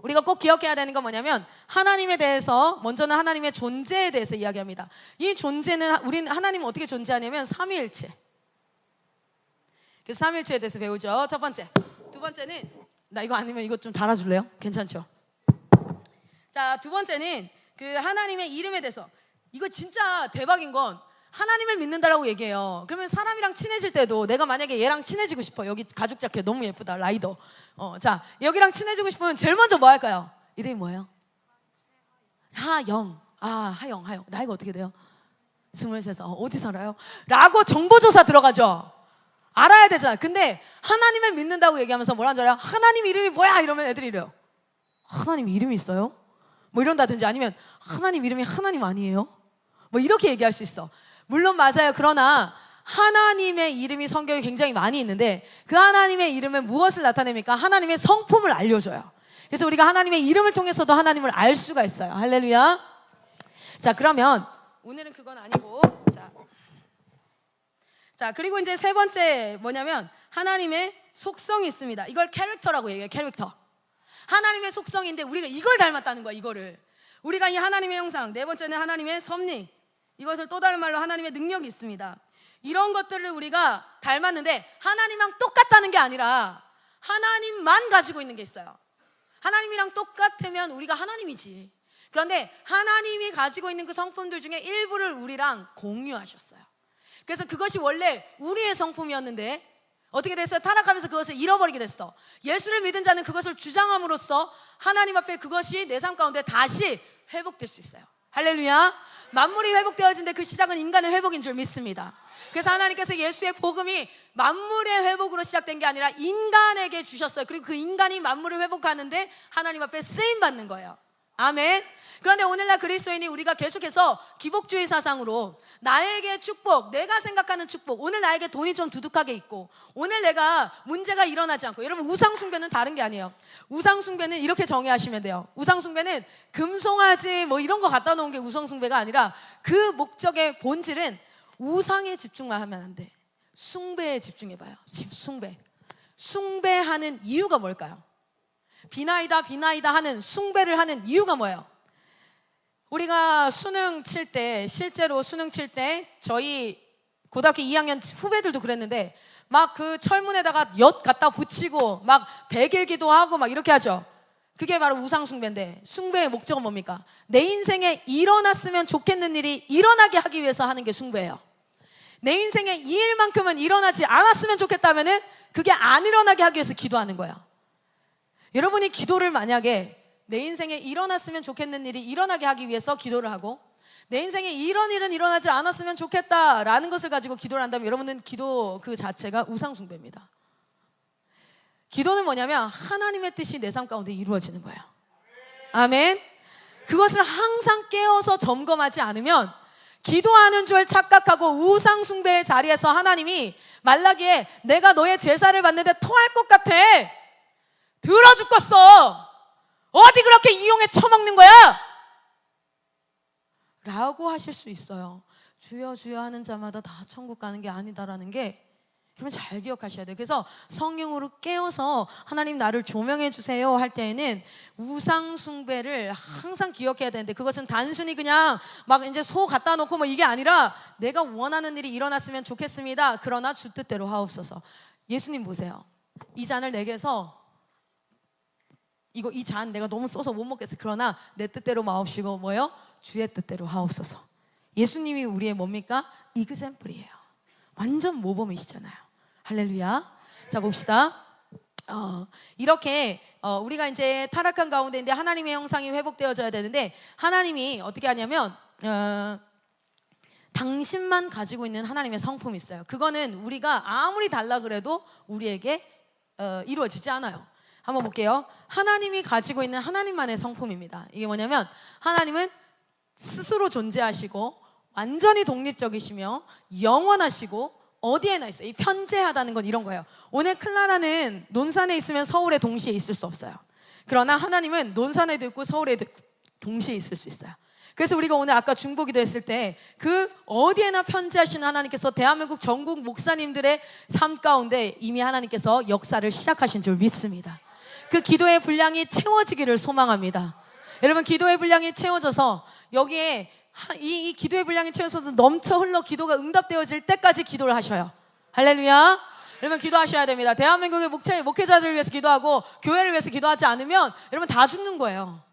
Speaker 1: 우리가 꼭 기억해야 되는 건 뭐냐면, 하나님에 대해서, 먼저는 하나님의 존재에 대해서 이야기합니다. 이 존재는, 우리는 하나님은 어떻게 존재하냐면 삼위일체. 그래서 삼위일체에 대해서 배우죠. 첫 번째. 두 번째는, 나 이거 아니면 이거 좀 달아줄래요? 괜찮죠? 자, 두 번째는 그 하나님의 이름에 대해서. 이거 진짜 대박인 건, 하나님을 믿는다라고 얘기해요. 그러면 사람이랑 친해질 때도, 내가 만약에 얘랑 친해지고 싶어. 여기 가죽 자켓 너무 예쁘다, 라이더. 자, 여기랑 친해지고 싶으면 제일 먼저 뭐 할까요? 이름이 뭐예요? 하영. 하영. 나이가 어떻게 돼요? 23. 어디 살아요? 라고 정보조사 들어가죠. 알아야 되잖아. 근데 하나님을 믿는다고 얘기하면서 뭐라는 줄 알아요? 하나님 이름이 뭐야? 이러면 애들이 이래요. 하나님 이름이 있어요? 뭐 이런다든지, 아니면 하나님 이름이 하나님 아니에요? 뭐 이렇게 얘기할 수 있어. 물론 맞아요. 그러나 하나님의 이름이 성경에 굉장히 많이 있는데, 그 하나님의 이름은 무엇을 나타냅니까? 하나님의 성품을 알려줘요. 그래서 우리가 하나님의 이름을 통해서도 하나님을 알 수가 있어요. 할렐루야. 자, 그러면 오늘은 그건 아니고, 자, 그리고 이제 세 번째 뭐냐면 하나님의 속성이 있습니다. 이걸 캐릭터라고 얘기해요. 캐릭터. 하나님의 속성인데 우리가 이걸 닮았다는 거야. 이거를 우리가 이 하나님의 형상, 네 번째는 하나님의 섭리, 이것을 또 다른 말로 하나님의 능력이 있습니다. 이런 것들을 우리가 닮았는데 하나님이랑 똑같다는 게 아니라 하나님만 가지고 있는 게 있어요. 하나님이랑 똑같으면 우리가 하나님이지. 그런데 하나님이 가지고 있는 그 성품들 중에 일부를 우리랑 공유하셨어요. 그래서 그것이 원래 우리의 성품이었는데 어떻게 됐어요? 타락하면서 그것을 잃어버리게 됐어. 예수를 믿은 자는 그것을 주장함으로써 하나님 앞에 그것이 내 삶 가운데 다시 회복될 수 있어요. 할렐루야. 만물이 회복되어진데 그 시작은 인간의 회복인 줄 믿습니다. 그래서 하나님께서 예수의 복음이 만물의 회복으로 시작된 게 아니라 인간에게 주셨어요. 그리고 그 인간이 만물을 회복하는데 하나님 앞에 쓰임받는 거예요. 아멘. 그런데 오늘날 그리스도인이 우리가 계속해서 기복주의 사상으로 나에게 축복, 내가 생각하는 축복, 오늘 나에게 돈이 좀 두둑하게 있고 오늘 내가 문제가 일어나지 않고, 여러분 우상숭배는 다른 게 아니에요. 우상숭배는 이렇게 정의하시면 돼요. 우상숭배는 금송아지 뭐 이런 거 갖다 놓은 게 우상숭배가 아니라 그 목적의 본질은 우상에 집중만 하면 안 돼. 숭배에 집중해봐요. 숭배하는 이유가 뭘까요? 비나이다 하는 숭배를 하는 이유가 뭐예요? 우리가 수능 칠 때, 실제로 수능 칠 때 저희 고등학교 2학년 후배들도 그랬는데 막 그 철문에다가 엿 갖다 붙이고 막 백일기도 하고 막 이렇게 하죠. 그게 바로 우상숭배인데, 숭배의 목적은 뭡니까? 내 인생에 일어났으면 좋겠는 일이 일어나게 하기 위해서 하는 게 숭배예요. 내 인생에 이 일만큼은 일어나지 않았으면 좋겠다면은 그게 안 일어나게 하기 위해서 기도하는 거예요. 여러분이 기도를 만약에 내 인생에 일어났으면 좋겠는 일이 일어나게 하기 위해서 기도를 하고 내 인생에 이런 일은 일어나지 않았으면 좋겠다라는 것을 가지고 기도를 한다면 여러분은 기도 그 자체가 우상숭배입니다. 기도는 뭐냐면 하나님의 뜻이 내 삶 가운데 이루어지는 거예요. 아멘. 그것을 항상 깨어서 점검하지 않으면 기도하는 줄 착각하고 우상숭배의 자리에서 하나님이 말라기에 내가 너의 제사를 받는데 토할 것 같아, 들어 죽겠어, 어디 그렇게 이용해 처먹는 거야? 라고 하실 수 있어요. 주여 주여 하는 자마다 다 천국 가는 게 아니다라는 게 여러분 잘 기억하셔야 돼요. 그래서 성령으로 깨어서 하나님 나를 조명해 주세요 할 때에는 우상 숭배를 항상 기억해야 되는데, 그것은 단순히 그냥 막 이제 소 갖다 놓고 뭐 이게 아니라 내가 원하는 일이 일어났으면 좋겠습니다. 그러나 주 뜻대로 하옵소서. 예수님 보세요. 이 잔을 내게서 이 잔 내가 너무 써서 못 먹겠어. 그러나 내 뜻대로 마옵시고 뭐요? 주의 뜻대로 하옵소서. 예수님이 우리의 뭡니까? 이그샘플이에요. 완전 모범이시잖아요. 할렐루야. 자 봅시다. 이렇게 우리가 이제 타락한 가운데인데 하나님의 형상이 회복되어져야 되는데, 하나님이 어떻게 하냐면 당신만 가지고 있는 하나님의 성품이 있어요. 그거는 우리가 아무리 달라 그래도 우리에게 이루어지지 않아요. 한번 볼게요. 하나님이 가지고 있는 하나님만의 성품입니다. 이게 뭐냐면 하나님은 스스로 존재하시고 완전히 독립적이시며 영원하시고 어디에나 있어요. 이 편재하다는 건 이런 거예요. 오늘 클라라는 논산에 있으면 서울에 동시에 있을 수 없어요. 그러나 하나님은 논산에도 있고 서울에도 동시에 있을 수 있어요. 그래서 우리가 오늘 아까 중보기도 했을 때 그 어디에나 편재하시는 하나님께서 대한민국 전국 목사님들의 삶 가운데 이미 하나님께서 역사를 시작하신 줄 믿습니다. 그 기도의 분량이 채워지기를 소망합니다. 여러분 기도의 분량이 채워져서 여기에 이 기도의 분량이 채워져서 넘쳐 흘러 기도가 응답되어질 때까지 기도를 하셔요. 할렐루야. 여러분 기도하셔야 됩니다. 대한민국의 목회자들을 위해서 기도하고 교회를 위해서 기도하지 않으면 여러분 다 죽는 거예요.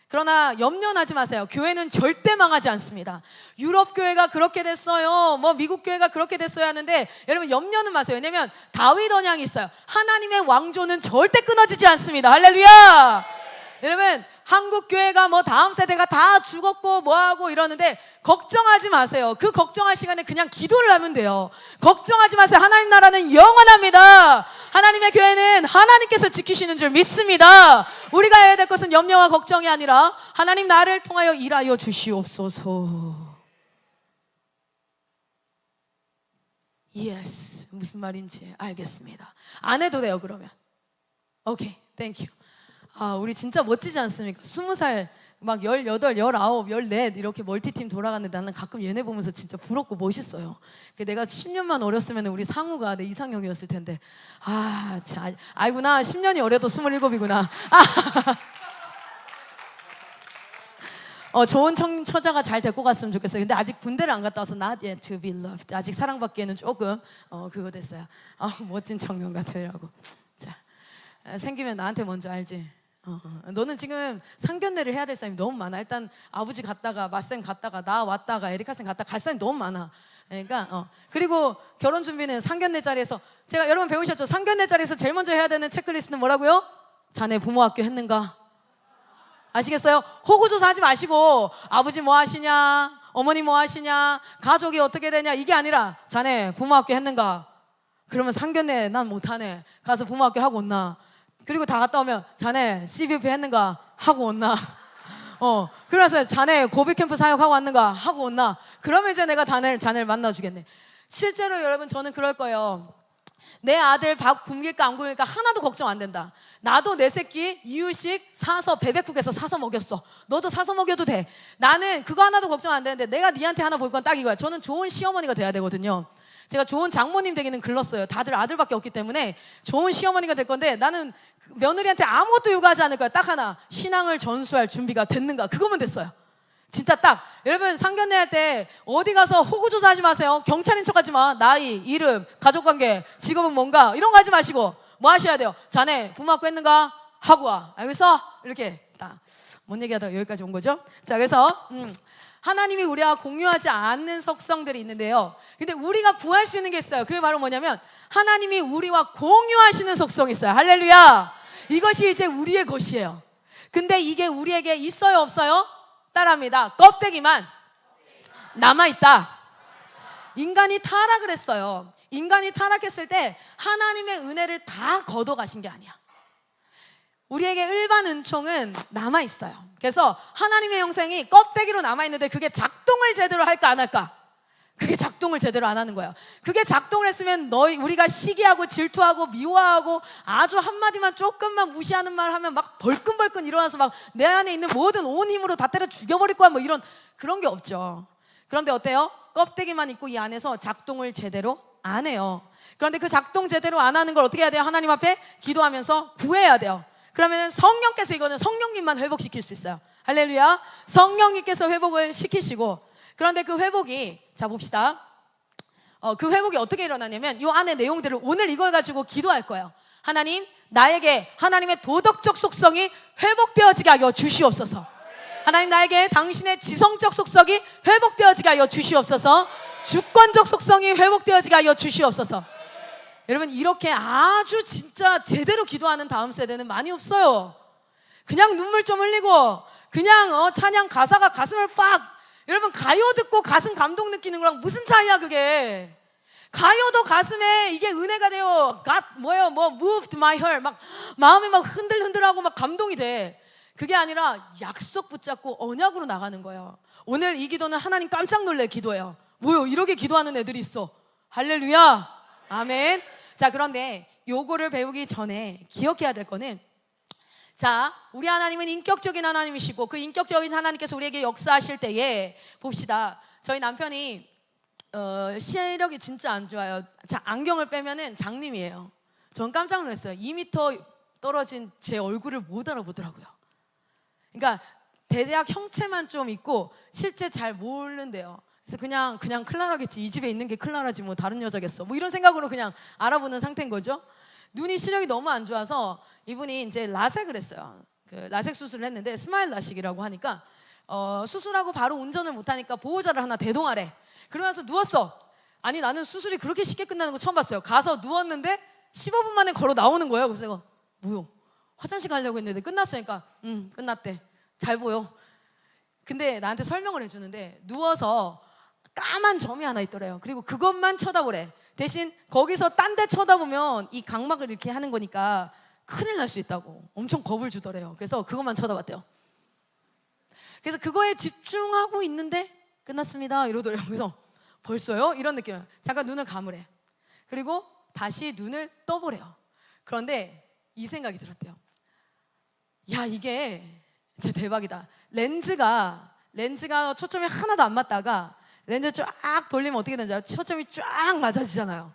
Speaker 1: 그러나 염려하지 마세요. 교회는 절대 망하지 않습니다. 유럽 교회가 그렇게 됐어요, 뭐 미국 교회가 그렇게 됐어요 하는데 여러분 염려는 마세요. 왜냐면 다윗 언양이 있어요. 하나님의 왕조는 절대 끊어지지 않습니다. 할렐루야. 여러분 한국 교회가 뭐 다음 세대가 다 죽었고 뭐하고 이러는데 걱정하지 마세요. 그 걱정할 시간에 그냥 기도를 하면 돼요. 걱정하지 마세요. 하나님 나라는 영원합니다. 하나님의 교회는 하나님께서 지키시는 줄 믿습니다. 우리가 해야 될 것은 염려와 걱정이 아니라 하나님 나를 통하여 일하여 주시옵소서. 예스, 무슨 말인지 알겠습니다. 안 해도 돼요. 그러면 오케이, 땡큐. 아, 우리 진짜 멋지지 않습니까? 20살 막 18, 19, 14 이렇게 멀티팀 돌아갔는데 나는 가끔 얘네 보면서 진짜 부럽고 멋있어요. 내가 10년만 어렸으면 우리 상우가 내 이상형이었을 텐데. 아, 참. 아이구나. 10년이 어려도 27이구나. 좋은 처자가 잘 데리고 갔으면 좋겠어요. 근데 아직 군대를 안 갔다 와서 not yet to be loved. 아직 사랑받기에는 조금 그거 됐어요. 멋진 청년 같으라고. 자, 생기면 나한테 먼저 알지. 너는 지금 상견례를 해야 될 사람이 너무 많아. 일단 아버지 갔다가 맞쌤 갔다가 나 왔다가 에리카쌤 갔다가 갈 사람이 너무 많아. 그러니까 그리고 결혼 준비는 상견례 자리에서 제가 여러분 배우셨죠? 상견례 자리에서 제일 먼저 해야 되는 체크리스트는 뭐라고요? 자네 부모 학교 했는가? 아시겠어요? 호구조사 하지 마시고 아버지 뭐 하시냐, 어머니 뭐 하시냐, 가족이 어떻게 되냐 이게 아니라 자네 부모 학교 했는가? 그러면 상견례 난 못하네. 가서 부모 학교 하고 온나? 그리고 다 갔다 오면 자네 CVP 했는가? 하고 온나? 그래서 자네 고비 캠프 사역하고 왔는가? 하고 온나? 그러면 이제 내가 자네를 만나주겠네. 실제로 여러분 저는 그럴 거예요. 내 아들 밥 굶길까 안 굶길까 하나도 걱정 안 된다. 나도 내 새끼 이유식 사서 베베쿡에서 사서 먹였어. 너도 사서 먹여도 돼. 나는 그거 하나도 걱정 안 되는데 내가 니한테 하나 볼 건 딱 이거야. 저는 좋은 시어머니가 돼야 되거든요. 제가 좋은 장모님 되기는 글렀어요. 다들 아들밖에 없기 때문에 좋은 시어머니가 될 건데 나는 며느리한테 아무것도 요구하지 않을 거야. 딱 하나, 신앙을 전수할 준비가 됐는가? 그거면 됐어요. 진짜 딱. 여러분 상견례 할 때 어디 가서 호구조사하지 마세요. 경찰인 척하지 마. 나이, 이름, 가족관계, 직업은 뭔가 이런 거 하지 마시고 뭐 하셔야 돼요? 자네 부모 학교 했는가? 하고 와. 알겠어? 이렇게 딱. 뭔 얘기하다가 여기까지 온 거죠? 자, 그래서 하나님이 우리와 공유하지 않는 속성들이 있는데요. 근데 우리가 구할 수 있는 게 있어요. 그게 바로 뭐냐면 하나님이 우리와 공유하시는 속성이 있어요. 할렐루야. 이것이 이제 우리의 것이에요. 근데 이게 우리에게 있어요, 없어요? 따라합니다. 껍데기만 남아있다. 인간이 타락을 했어요. 인간이 타락했을 때 하나님의 은혜를 다 걷어가신 게 아니야. 우리에게 일반 은총은 남아있어요. 그래서 하나님의 형상이 껍데기로 남아있는데 그게 작동을 제대로 할까 안 할까? 그게 작동을 제대로 안 하는 거예요. 그게 작동을 했으면 우리가 시기하고 질투하고 미워하고 아주 한마디만 조금만 무시하는 말 하면 막 벌끈벌끈 일어나서 막 내 안에 있는 모든 온 힘으로 다 때려 죽여버릴 거야 뭐 이런 그런 게 없죠. 그런데 어때요? 껍데기만 있고 이 안에서 작동을 제대로 안 해요. 그런데 그 작동 제대로 안 하는 걸 어떻게 해야 돼요? 하나님 앞에 기도하면서 구해야 돼요. 그러면 성령께서 이거는 성령님만 회복시킬 수 있어요. 할렐루야. 성령님께서 회복을 시키시고 그런데 그 회복이 자 봅시다. 그 회복이 어떻게 일어나냐면 이 안에 내용들을 오늘 이걸 가지고 기도할 거예요. 하나님 나에게 하나님의 도덕적 속성이 회복되어지게 하여 주시옵소서. 하나님 나에게 당신의 지성적 속성이 회복되어지게 하여 주시옵소서. 주권적 속성이 회복되어지게 하여 주시옵소서. 여러분 이렇게 아주 진짜 제대로 기도하는 다음 세대는 많이 없어요. 그냥 눈물 좀 흘리고 그냥 찬양 가사가 가슴을 팍 여러분 가요 듣고 가슴 감동 느끼는 거랑 무슨 차이야 그게. 가요도 가슴에 이게 은혜가 돼요. moved my heart 막 마음이 막 흔들흔들하고 막 감동이 돼. 그게 아니라 약속 붙잡고 언약으로 나가는 거예요. 오늘 이 기도는 하나님 깜짝 놀랄 기도예요. 뭐요? 이렇게 기도하는 애들이 있어. 할렐루야. 아멘. 자, 그런데 요거를 배우기 전에 기억해야 될 거는 자, 우리 하나님은 인격적인 하나님이시고 그 인격적인 하나님께서 우리에게 역사하실 때에 봅시다. 저희 남편이 시력이 진짜 안 좋아요. 자, 안경을 빼면은 장님이에요. 전 깜짝 놀랐어요. 2m 떨어진 제 얼굴을 못 알아보더라고요. 그러니까 대략 형체만 좀 있고 실제 잘 모른대요. 그래서 그냥 클라라겠지. 이 집에 있는 게 클라라지 뭐 다른 여자겠어. 뭐 이런 생각으로 그냥 알아보는 상태인 거죠. 눈이 시력이 너무 안 좋아서 이분이 이제 라섹을 했어요. 그 라섹 수술을 했는데 스마일 라식이라고 하니까 수술하고 바로 운전을 못하니까 보호자를 하나 대동하래. 그러면서 누웠어. 아니 나는 수술이 그렇게 쉽게 끝나는 거 처음 봤어요. 가서 누웠는데 15분 만에 걸어 나오는 거예요. 그래서 내가 뭐요? 화장실 가려고 했는데 끝났으니까 끝났대. 잘 보여. 근데 나한테 설명을 해주는데 누워서 까만 점이 하나 있더래요. 그리고 그것만 쳐다보래. 대신 거기서 딴 데 쳐다보면 이 각막을 이렇게 하는 거니까 큰일 날 수 있다고 엄청 겁을 주더래요. 그래서 그것만 쳐다봤대요. 그래서 그거에 집중하고 있는데 끝났습니다 이러더래요. 그래서 벌써요? 이런 느낌이에요. 잠깐 눈을 감으래. 그리고 다시 눈을 떠보래요. 그런데 이 생각이 들었대요. 야, 이게 진짜 대박이다. 렌즈가 초점이 하나도 안 맞다가 렌즈 쫙 돌리면 어떻게 되는지 알아요? 초점이 쫙 맞아지잖아요.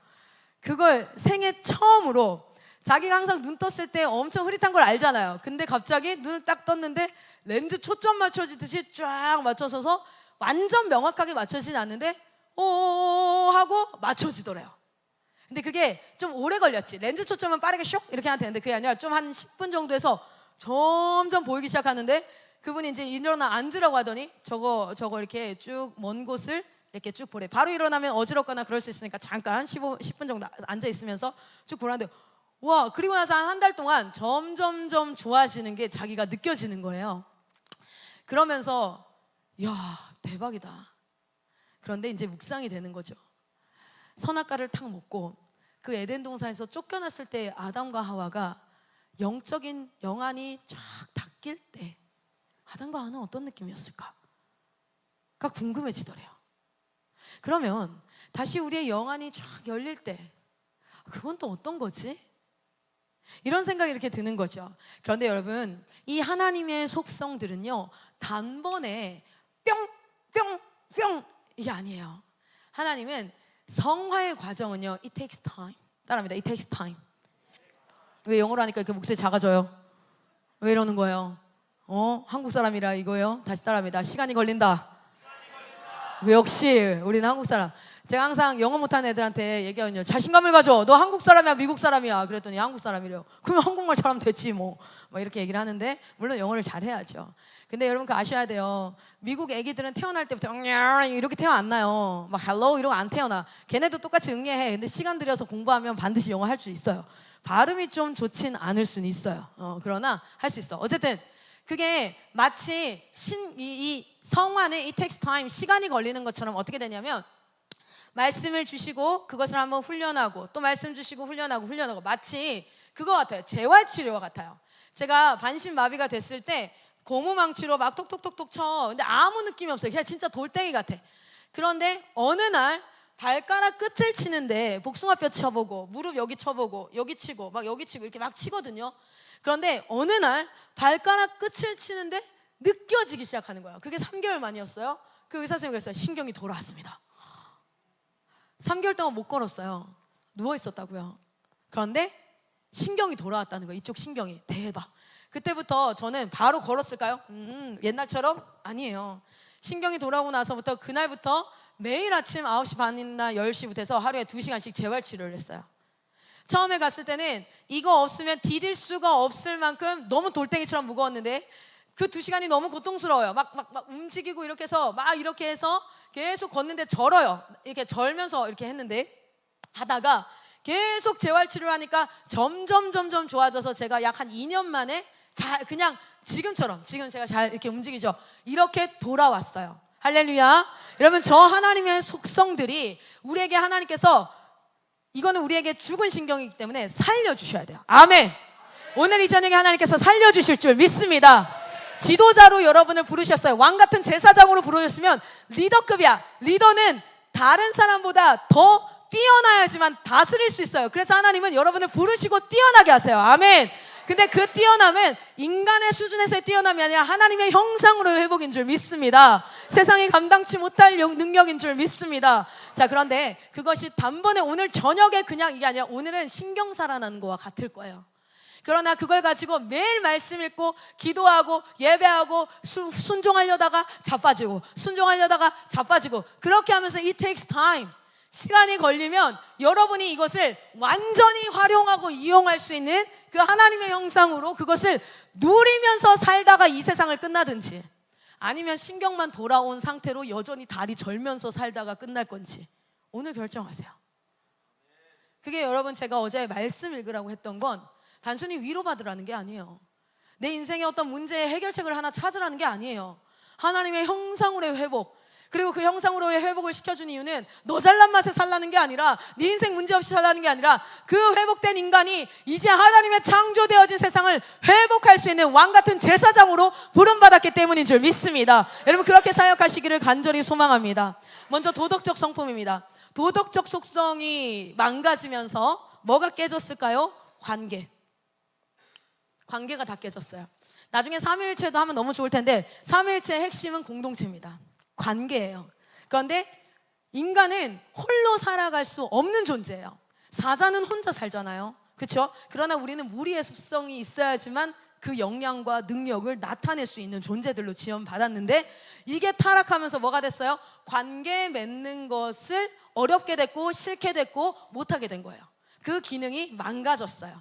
Speaker 1: 그걸 생애 처음으로, 자기가 항상 눈 떴을 때 엄청 흐릿한 걸 알잖아요. 근데 갑자기 눈을 딱 떴는데 렌즈 초점 맞춰지듯이 쫙 맞춰서서 완전 명확하게 맞춰지진 않는데 오 하고 맞춰지더래요. 근데 그게 좀 오래 걸렸지. 렌즈 초점은 빠르게 슉 이렇게 하면 되는데 그게 아니라 좀 한 10분 정도 해서 점점 보이기 시작하는데, 그분이 이제 일어나 앉으라고 하더니 저거 이렇게 쭉 먼 곳을 이렇게 쭉 보래. 바로 일어나면 어지럽거나 그럴 수 있으니까 잠깐 10분 정도 앉아 있으면서 쭉 보라는데, 와, 그리고 나서 한 달 동안 점점점 좋아지는 게 자기가 느껴지는 거예요. 그러면서 야, 대박이다. 그런데 이제 묵상이 되는 거죠. 선악과를 탁 먹고 그 에덴 동산에서 쫓겨났을 때 아담과 하와가 영적인 영안이 쫙 닫힐 때 아담과 하와는 어떤 느낌이었을까? 가 궁금해지더래요. 그러면 다시 우리의 영안이 쫙 열릴 때 그건 또 어떤 거지? 이런 생각이 이렇게 드는 거죠. 그런데 여러분, 이 하나님의 속성들은요, 단번에 뿅 이게 아니에요. 하나님은 성화의 과정은요, it takes time. 따라합니다. it takes time. 왜 영어로 하니까 이렇게 목소리 작아져요? 왜 이러는 거예요? 한국 사람이라 이거예요? 다시 따라합니다. 시간이 걸린다. 역시 우리는 한국 사람. 제가 항상 영어 못하는 애들한테 얘기하거든요. 자신감을 가져. 너 한국 사람이야, 미국 사람이야? 그랬더니 한국 사람이래요. 그러면 한국말 잘하면 됐지 뭐 이렇게 얘기를 하는데, 물론 영어를 잘해야죠. 근데 여러분 그거 아셔야 돼요. 미국 애기들은 태어날 때부터 이렇게 태어 안 나요. 막 hello 이런 거 안 태어나. 걔네도 똑같이 응애해. 근데 시간 들여서 공부하면 반드시 영어 할 수 있어요. 발음이 좀 좋진 않을 수는 있어요. 그러나 할 수 있어. 어쨌든 그게 마치 이 성화는 it takes time, 시간이 걸리는 것처럼 어떻게 되냐면, 말씀을 주시고 그것을 한번 훈련하고 또 말씀 주시고 훈련하고 마치 그거 같아요. 재활치료와 같아요. 제가 반신마비가 됐을 때 고무망치로 막 톡톡톡톡 쳐. 근데 아무 느낌이 없어요. 그냥 진짜 돌덩이 같아. 그런데 어느 날 발가락 끝을 치는데 복숭아뼈 쳐보고 무릎 여기 쳐보고 여기 치고 막 여기 치고 이렇게 막 치거든요. 그런데 어느 날 발가락 끝을 치는데 느껴지기 시작하는 거예요. 그게 3개월 만이었어요. 그 의사 선생님이 그랬어요. 신경이 돌아왔습니다. 3개월 동안 못 걸었어요. 누워 있었다고요. 그런데 신경이 돌아왔다는 거예요. 이쪽 신경이. 대박. 그때부터 저는 바로 걸었을까요? 옛날처럼? 아니에요. 신경이 돌아오고 나서부터 그날부터 매일 아침 9시 반이나 10시부터 해서 하루에 2시간씩 재활치료를 했어요. 처음에 갔을 때는 이거 없으면 디딜 수가 없을 만큼 너무 돌덩이처럼 무거웠는데, 그 2시간이 너무 고통스러워요. 막 움직이고 이렇게 해서 계속 걷는데 절어요. 이렇게 절면서 이렇게 했는데, 하다가 계속 재활치료를 하니까 점점 좋아져서 제가 약 한 2년 만에 그냥 지금 제가 잘 이렇게 움직이죠. 이렇게 돌아왔어요. 할렐루야. 여러분, 저 하나님의 속성들이 우리에게 하나님께서, 이거는 우리에게 죽은 신경이기 때문에 살려주셔야 돼요. 아멘. 오늘 이 저녁에 하나님께서 살려주실 줄 믿습니다. 지도자로 여러분을 부르셨어요. 왕같은 제사장으로 부르셨으면 리더급이야. 리더는 다른 사람보다 더 뛰어나야지만 다스릴 수 있어요. 그래서 하나님은 여러분을 부르시고 뛰어나게 하세요. 아멘. 근데 그 뛰어남은 인간의 수준에서의 뛰어남이 아니라 하나님의 형상으로의 회복인 줄 믿습니다. 세상이 감당치 못할 능력인 줄 믿습니다. 자, 그런데 그것이 단번에 오늘 저녁에 그냥 이게 아니라 오늘은 신경 살아나는 거와 같을 거예요. 그러나 그걸 가지고 매일 말씀 읽고 기도하고 예배하고 순종하려다가 자빠지고 순종하려다가 자빠지고 그렇게 하면서 it takes time. 시간이 걸리면 여러분이 이것을 완전히 활용하고 이용할 수 있는 그 하나님의 형상으로 그것을 누리면서 살다가 이 세상을 끝나든지, 아니면 신경만 돌아온 상태로 여전히 다리 절면서 살다가 끝날 건지 오늘 결정하세요. 그게 여러분, 제가 어제 말씀 읽으라고 했던 건 단순히 위로받으라는 게 아니에요. 내 인생의 어떤 문제의 해결책을 하나 찾으라는 게 아니에요. 하나님의 형상으로의 회복, 그리고 그 형상으로의 회복을 시켜준 이유는 너 잘난 맛에 살라는 게 아니라, 네 인생 문제없이 살라는 게 아니라, 그 회복된 인간이 이제 하나님의 창조되어진 세상을 회복할 수 있는 왕같은 제사장으로 부름받았기 때문인 줄 믿습니다. 여러분, 그렇게 사역하시기를 간절히 소망합니다. 먼저 도덕적 성품입니다. 도덕적 속성이 망가지면서 뭐가 깨졌을까요? 관계가 다 깨졌어요. 나중에 삼위일체도 하면 너무 좋을 텐데 삼위일체의 핵심은 공동체입니다. 관계예요. 그런데 인간은 홀로 살아갈 수 없는 존재예요. 사자는 혼자 살잖아요. 그렇죠? 그러나 우리는 무리의 습성이 있어야지만 그 역량과 능력을 나타낼 수 있는 존재들로 지원받았는데 이게 타락하면서 뭐가 됐어요? 관계 맺는 것을 어렵게 됐고 싫게 됐고 못하게 된 거예요. 그 기능이 망가졌어요.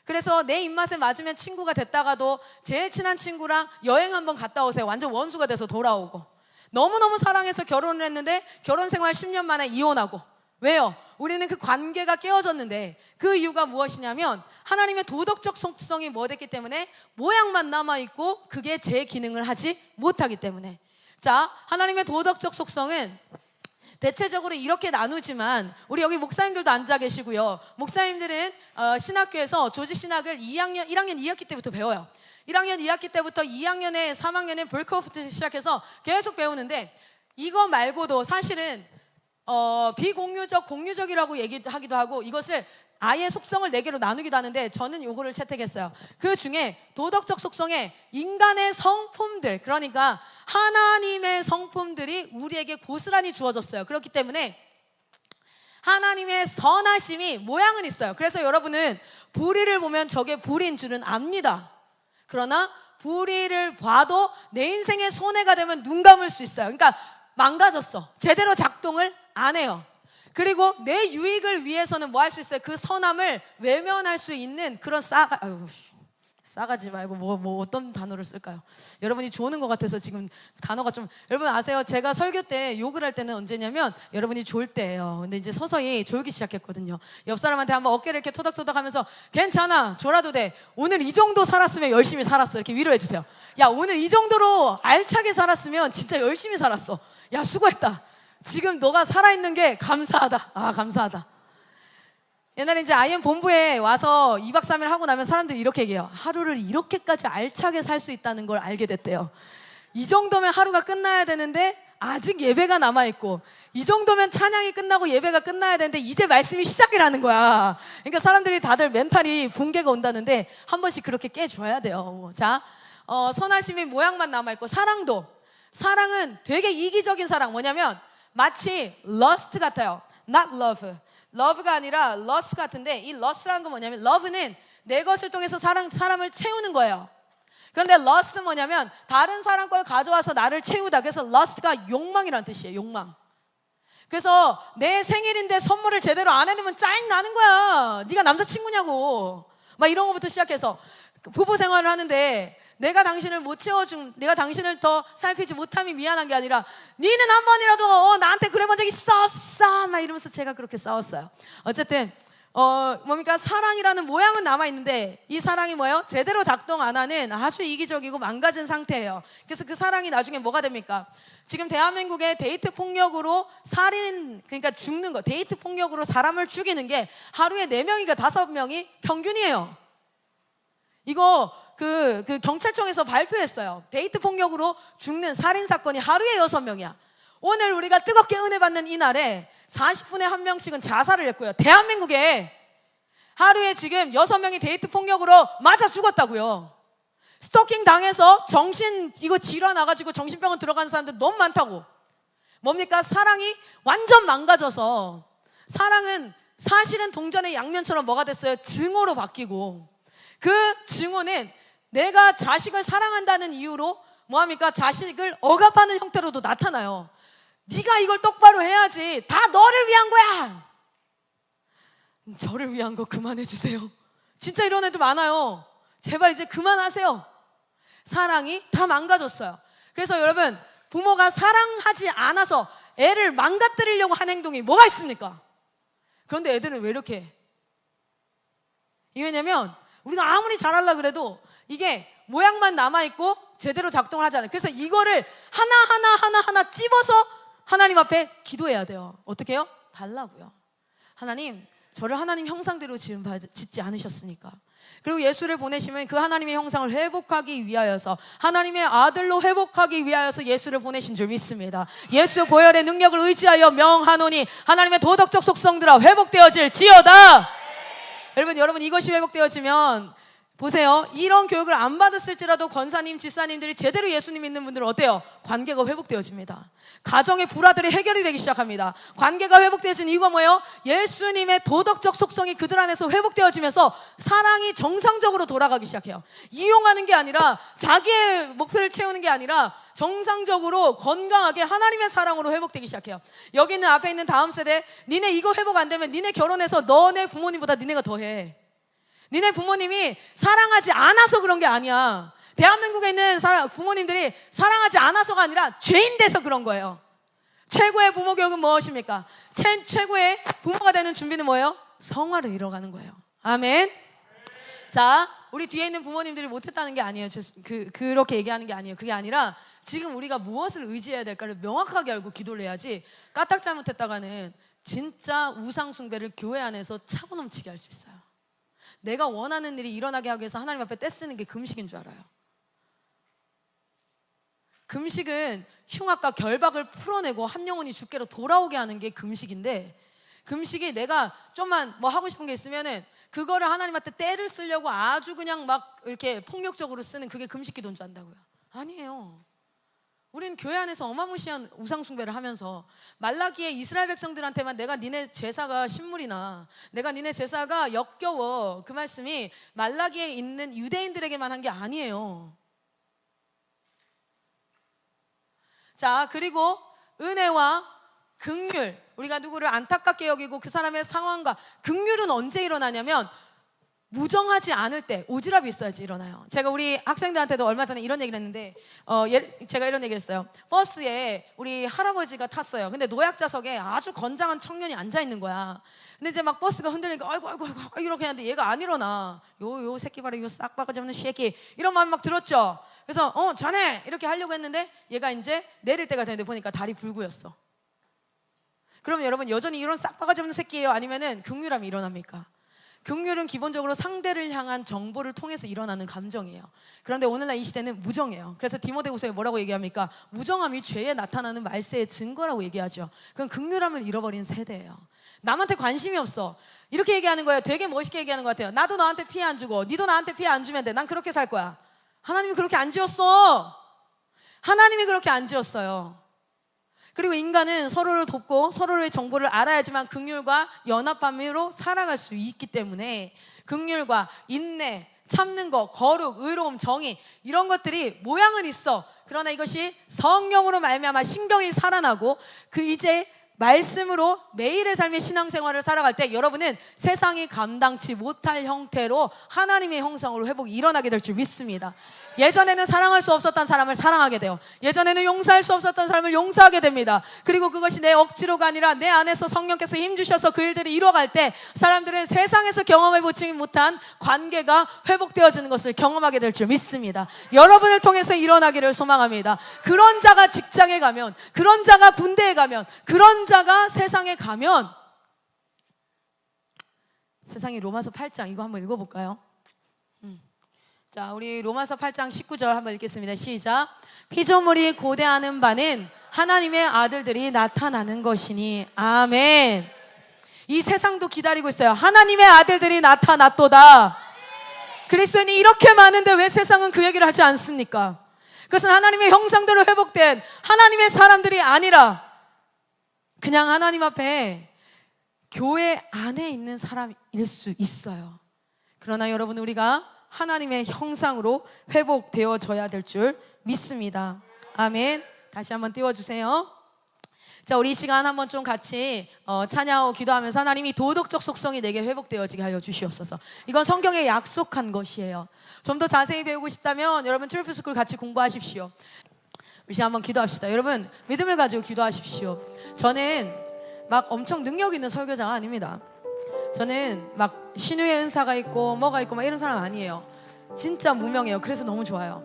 Speaker 1: 그래서 내 입맛에 맞으면 친구가 됐다가도 제일 친한 친구랑 여행 한번 갔다 오세요. 완전 원수가 돼서 돌아오고, 너무너무 사랑해서 결혼을 했는데 결혼 생활 10년 만에 이혼하고. 왜요? 우리는 그 관계가 깨어졌는데 그 이유가 무엇이냐면 하나님의 도덕적 속성이 뭐 됐기 때문에 모양만 남아있고 그게 제 기능을 하지 못하기 때문에. 자, 하나님의 도덕적 속성은 대체적으로 이렇게 나누지만 우리 여기 목사님들도 앉아 계시고요. 목사님들은 신학교에서 조직신학을 1학년 2학기 때부터 배워요. 1학년 2학기 때부터 2학년에 3학년에 볼크호프부터 시작해서 계속 배우는데 이거 말고도 사실은 비공유적, 공유적이라고 얘기하기도 하고 이것을 아예 속성을 4개로 나누기도 하는데 저는 요거를 채택했어요. 그 중에 도덕적 속성에 인간의 성품들, 그러니까 하나님의 성품들이 우리에게 고스란히 주어졌어요. 그렇기 때문에 하나님의 선하심이 모양은 있어요. 그래서 여러분은 불의를 보면 저게 불인 줄은 압니다. 그러나 불의를 봐도 내 인생의 손해가 되면 눈 감을 수 있어요. 그러니까 망가졌어. 제대로 작동을 안 해요. 그리고 내 유익을 위해서는 뭐 할 수 있어요? 그 선함을 외면할 수 있는 그런 싸가지 말고 뭐 어떤 단어를 쓸까요? 여러분이 좋은 것 같아서 지금 단어가 좀, 여러분 아세요? 제가 설교 때 욕을 할 때는 언제냐면 여러분이 졸 때예요. 근데 이제 서서히 졸기 시작했거든요. 옆 사람한테 한번 어깨를 이렇게 토닥토닥 하면서 괜찮아, 졸아도 돼. 오늘 이 정도 살았으면 열심히 살았어. 이렇게 위로해 주세요. 야, 오늘 이 정도로 알차게 살았으면 진짜 열심히 살았어. 야, 수고했다. 지금 너가 살아있는 게 감사하다. 아, 감사하다. 옛날에 이제 IM 본부에 와서 2박 3일 하고 나면 사람들이 이렇게 얘기해요. 하루를 이렇게까지 알차게 살 수 있다는 걸 알게 됐대요. 이 정도면 하루가 끝나야 되는데 아직 예배가 남아있고, 이 정도면 찬양이 끝나고 예배가 끝나야 되는데 이제 말씀이 시작이라는 거야. 그러니까 사람들이 다들 멘탈이 붕괴가 온다는데 한 번씩 그렇게 깨줘야 돼요. 자, 선하심이 모양만 남아있고, 사랑은 되게 이기적인 사랑. 뭐냐면 마치 lust 같아요. not love. love가 아니라 lust 같은데, 이 lust라는 건 뭐냐면 love는 내 것을 통해서 사람을 채우는 거예요. 그런데 lust는 뭐냐면 다른 사람 걸 가져와서 나를 채우다. 그래서 lust가 욕망이라는 뜻이에요. 욕망. 그래서 내 생일인데 선물을 제대로 안 해놓으면 짜증 나는 거야. 네가 남자친구냐고. 막 이런 거부터 시작해서 부부 생활을 하는데 내가 당신을 못 채워준, 내가 당신을 더 살피지 못함이 미안한 게 아니라 니는 한 번이라도 나한테 그래본 적 있어 없어? 막 이러면서 제가 그렇게 싸웠어요. 어쨌든 뭡니까? 사랑이라는 모양은 남아있는데 이 사랑이 뭐예요? 제대로 작동 안 하는 아주 이기적이고 망가진 상태예요. 그래서 그 사랑이 나중에 뭐가 됩니까? 지금 대한민국의 데이트 폭력으로 살인, 그러니까 죽는 거, 데이트 폭력으로 사람을 죽이는 게 하루에 4명이가 5명이 평균이에요. 이거 그 경찰청에서 발표했어요. 데이트 폭력으로 죽는 살인 사건이 하루에 6명이야. 오늘 우리가 뜨겁게 은혜 받는 이 날에 40분에 1명씩은 자살을 했고요. 대한민국에 하루에 지금 6명이 데이트 폭력으로 맞아 죽었다고요. 스토킹 당해서 이거 질환 나가지고 정신병원 들어간 사람들 너무 많다고. 뭡니까? 사랑이 완전 망가져서, 사랑은 사실은 동전의 양면처럼 뭐가 됐어요? 증오로 바뀌고, 그 증오는 내가 자식을 사랑한다는 이유로 뭐합니까? 자식을 억압하는 형태로도 나타나요. 네가 이걸 똑바로 해야지. 다 너를 위한 거야. 저를 위한 거 그만해 주세요. 진짜 이런 애들 많아요. 제발 이제 그만하세요. 사랑이 다 망가졌어요. 그래서 여러분, 부모가 사랑하지 않아서 애를 망가뜨리려고 하는 행동이 뭐가 있습니까? 그런데 애들은 왜 이렇게 해? 이게 왜냐면 우리가 아무리 잘하려고 그래도 이게 모양만 남아있고 제대로 작동을 하지 않아요. 그래서 이거를 하나하나 찝어서 하나님 앞에 기도해야 돼요. 어떻게 해요? 달라고요. 하나님, 저를 하나님 형상대로 짓지 않으셨습니까? 그리고 예수를 보내시면 그 하나님의 형상을 회복하기 위하여서, 하나님의 아들로 회복하기 위하여서 예수를 보내신 줄 믿습니다. 예수 보혈의 능력을 의지하여 명하노니 하나님의 도덕적 속성들아 회복되어질지어다. 여러분 이것이 회복되어지면 보세요. 이런 교육을 안 받았을지라도 권사님, 집사님들이 제대로 예수님 믿는 분들은 어때요? 관계가 회복되어집니다. 가정의 불화들이 해결이 되기 시작합니다. 관계가 회복되어진 이유가 뭐예요? 예수님의 도덕적 속성이 그들 안에서 회복되어지면서 사랑이 정상적으로 돌아가기 시작해요. 이용하는 게 아니라, 자기의 목표를 채우는 게 아니라 정상적으로 건강하게 하나님의 사랑으로 회복되기 시작해요. 여기 있는 앞에 있는 다음 세대, 니네 이거 회복 안 되면 니네 결혼해서 너네 부모님보다 니네가 더해. 니네 부모님이 사랑하지 않아서 그런 게 아니야. 대한민국에 있는 부모님들이 사랑하지 않아서가 아니라 죄인 돼서 그런 거예요. 최고의 부모 교육은 무엇입니까? 최고의 부모가 되는 준비는 뭐예요? 성화를 이뤄가는 거예요. 아멘. 자, 우리 뒤에 있는 부모님들이 못했다는 게 아니에요. 그렇게 얘기하는 게 아니에요. 그게 아니라 지금 우리가 무엇을 의지해야 될까를 명확하게 알고 기도를 해야지, 까딱 잘못했다가는 진짜 우상 숭배를 교회 안에서 차고 넘치게 할 수 있어요. 내가 원하는 일이 일어나게 하기 위해서 하나님 앞에 떼쓰는 게 금식인 줄 알아요. 금식은 흉악과 결박을 풀어내고 한 영혼이 주께로 돌아오게 하는 게 금식인데, 금식이 내가 좀만 뭐 하고 싶은 게 있으면은 그거를 하나님한테 떼를 쓰려고 아주 그냥 막 이렇게 폭력적으로 쓰는, 그게 금식 기도인 줄 안다고요? 아니에요. 우리는 교회 안에서 어마무시한 우상숭배를 하면서 말라기의 이스라엘 백성들한테만 내가 니네 제사가 신물이나 내가 니네 제사가 역겨워, 그 말씀이 말라기에 있는 유대인들에게만 한 게 아니에요. 자, 그리고 은혜와 긍휼, 우리가 누구를 안타깝게 여기고 그 사람의 상황과, 긍휼은 언제 일어나냐면 무정하지 않을 때, 오지랖이 있어야지 일어나요. 제가 우리 학생들한테도 얼마 전에 이런 얘기를 했는데, 제가 이런 얘기를 했어요. 버스에 우리 할아버지가 탔어요. 근데 노약자석에 아주 건장한 청년이 앉아 있는 거야. 근데 이제 막 버스가 흔들리니까 아이고 이렇게 하는데 얘가 안 일어나. 요 새끼 봐라, 요 싹 바가지 없는 새끼, 이런 마음 막 들었죠. 그래서 자네 이렇게 하려고 했는데 얘가 이제 내릴 때가 되는데 보니까 다리 불구였어. 그러면 여러분, 여전히 이런 싹 바가지 없는 새끼예요? 아니면은 긍휼함이 일어납니까? 긍휼은 기본적으로 상대를 향한 정보를 통해서 일어나는 감정이에요. 그런데 오늘날 이 시대는 무정해요. 그래서 디모데후서에 뭐라고 얘기합니까? 무정함이 죄에 나타나는 말세의 증거라고 얘기하죠. 그건 긍휼함을 잃어버린 세대예요. 남한테 관심이 없어. 이렇게 얘기하는 거예요. 되게 멋있게 얘기하는 것 같아요. 나도 너한테 피해 안 주고 니도 나한테 피해 안 주면 돼. 난 그렇게 살 거야. 하나님이 그렇게 안 지었어. 하나님이 그렇게 안 지었어요. 그리고 인간은 서로를 돕고 서로의 정보를 알아야지만 긍휼과 연합함으로 살아갈 수 있기 때문에, 긍휼과 인내, 참는 거, 거룩, 의로움, 정의, 이런 것들이 모양은 있어. 그러나 이것이 성령으로 말미암아 신경이 살아나고 그 이제 말씀으로 매일의 삶의 신앙생활을 살아갈 때 여러분은 세상이 감당치 못할 형태로 하나님의 형상으로 회복이 일어나게 될 줄 믿습니다. 예전에는 사랑할 수 없었던 사람을 사랑하게 돼요. 예전에는 용서할 수 없었던 사람을 용서하게 됩니다. 그리고 그것이 내 억지로가 아니라 내 안에서 성령께서 힘주셔서 그 일들이 이뤄갈 때 사람들은 세상에서 경험해보지 못한 관계가 회복되어지는 것을 경험하게 될 줄 믿습니다. 여러분을 통해서 일어나기를 소망합니다. 그런 자가 직장에 가면, 그런 자가 군대에 가면, 그런 자가 세상에 가면, 세상에 로마서 8장 이거 한번 읽어볼까요? 자, 우리 로마서 8장 19절 한번 읽겠습니다. 시작. 피조물이 고대하는 바는 하나님의 아들들이 나타나는 것이니. 아멘. 이 세상도 기다리고 있어요. 하나님의 아들들이 나타났도다. 그리스도인이 이렇게 많은데 왜 세상은 그 얘기를 하지 않습니까? 그것은 하나님의 형상대로 회복된 하나님의 사람들이 아니라 그냥 하나님 앞에 교회 안에 있는 사람일 수 있어요. 그러나 여러분, 우리가 하나님의 형상으로 회복되어져야 될 줄 믿습니다. 아멘. 다시 한번 띄워주세요. 자, 우리 이 시간 한번 좀 같이 찬양하고 기도하면서 하나님이 도덕적 속성이 내게 회복되어지게 하여 주시옵소서. 이건 성경에 약속한 것이에요. 좀 더 자세히 배우고 싶다면 여러분 트루프스쿨 같이 공부하십시오. 우리 시간 한번 기도합시다. 여러분, 믿음을 가지고 기도하십시오. 저는 막 엄청 능력 있는 설교자가 아닙니다. 저는 막 신유의 은사가 있고 뭐가 있고 막 이런 사람 아니에요. 진짜 무명해요. 그래서 너무 좋아요.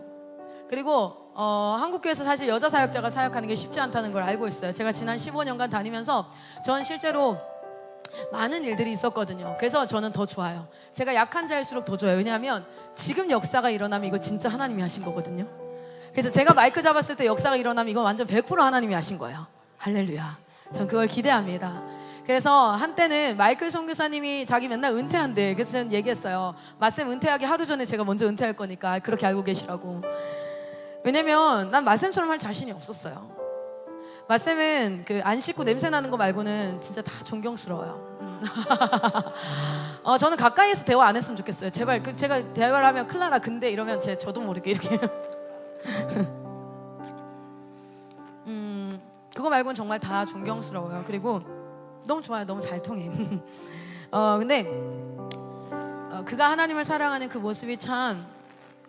Speaker 1: 그리고 한국교회에서 사실 여자 사역자가 사역하는 게 쉽지 않다는 걸 알고 있어요. 제가 지난 15년간 다니면서 전 실제로 많은 일들이 있었거든요. 그래서 저는 더 좋아요. 제가 약한 자일수록 더 좋아요. 왜냐하면 지금 역사가 일어나면 이거 진짜 하나님이 하신 거거든요. 그래서 제가 마이크 잡았을 때 역사가 일어나면 이건 완전 100% 하나님이 하신 거예요. 할렐루야. 전 그걸 기대합니다. 그래서 한때는 마이클 선교사님이 자기 맨날 은퇴한대. 그래서 저는 얘기했어요. 마쌤 은퇴하기 하루 전에 제가 먼저 은퇴할 거니까 그렇게 알고 계시라고. 왜냐면 난 마쌤처럼 할 자신이 없었어요. 마쌤은 그 안 씻고 냄새 나는 거 말고는 진짜 다 존경스러워요. 저는 가까이에서 대화 안 했으면 좋겠어요. 제발 제가 대화를 하면 클라라 근데 이러면 저도 모르게 이렇게 그거 말고는 정말 다 존경스러워요. 그리고 너무 좋아요. 너무 잘 통해. 근데 그가 하나님을 사랑하는 그 모습이 참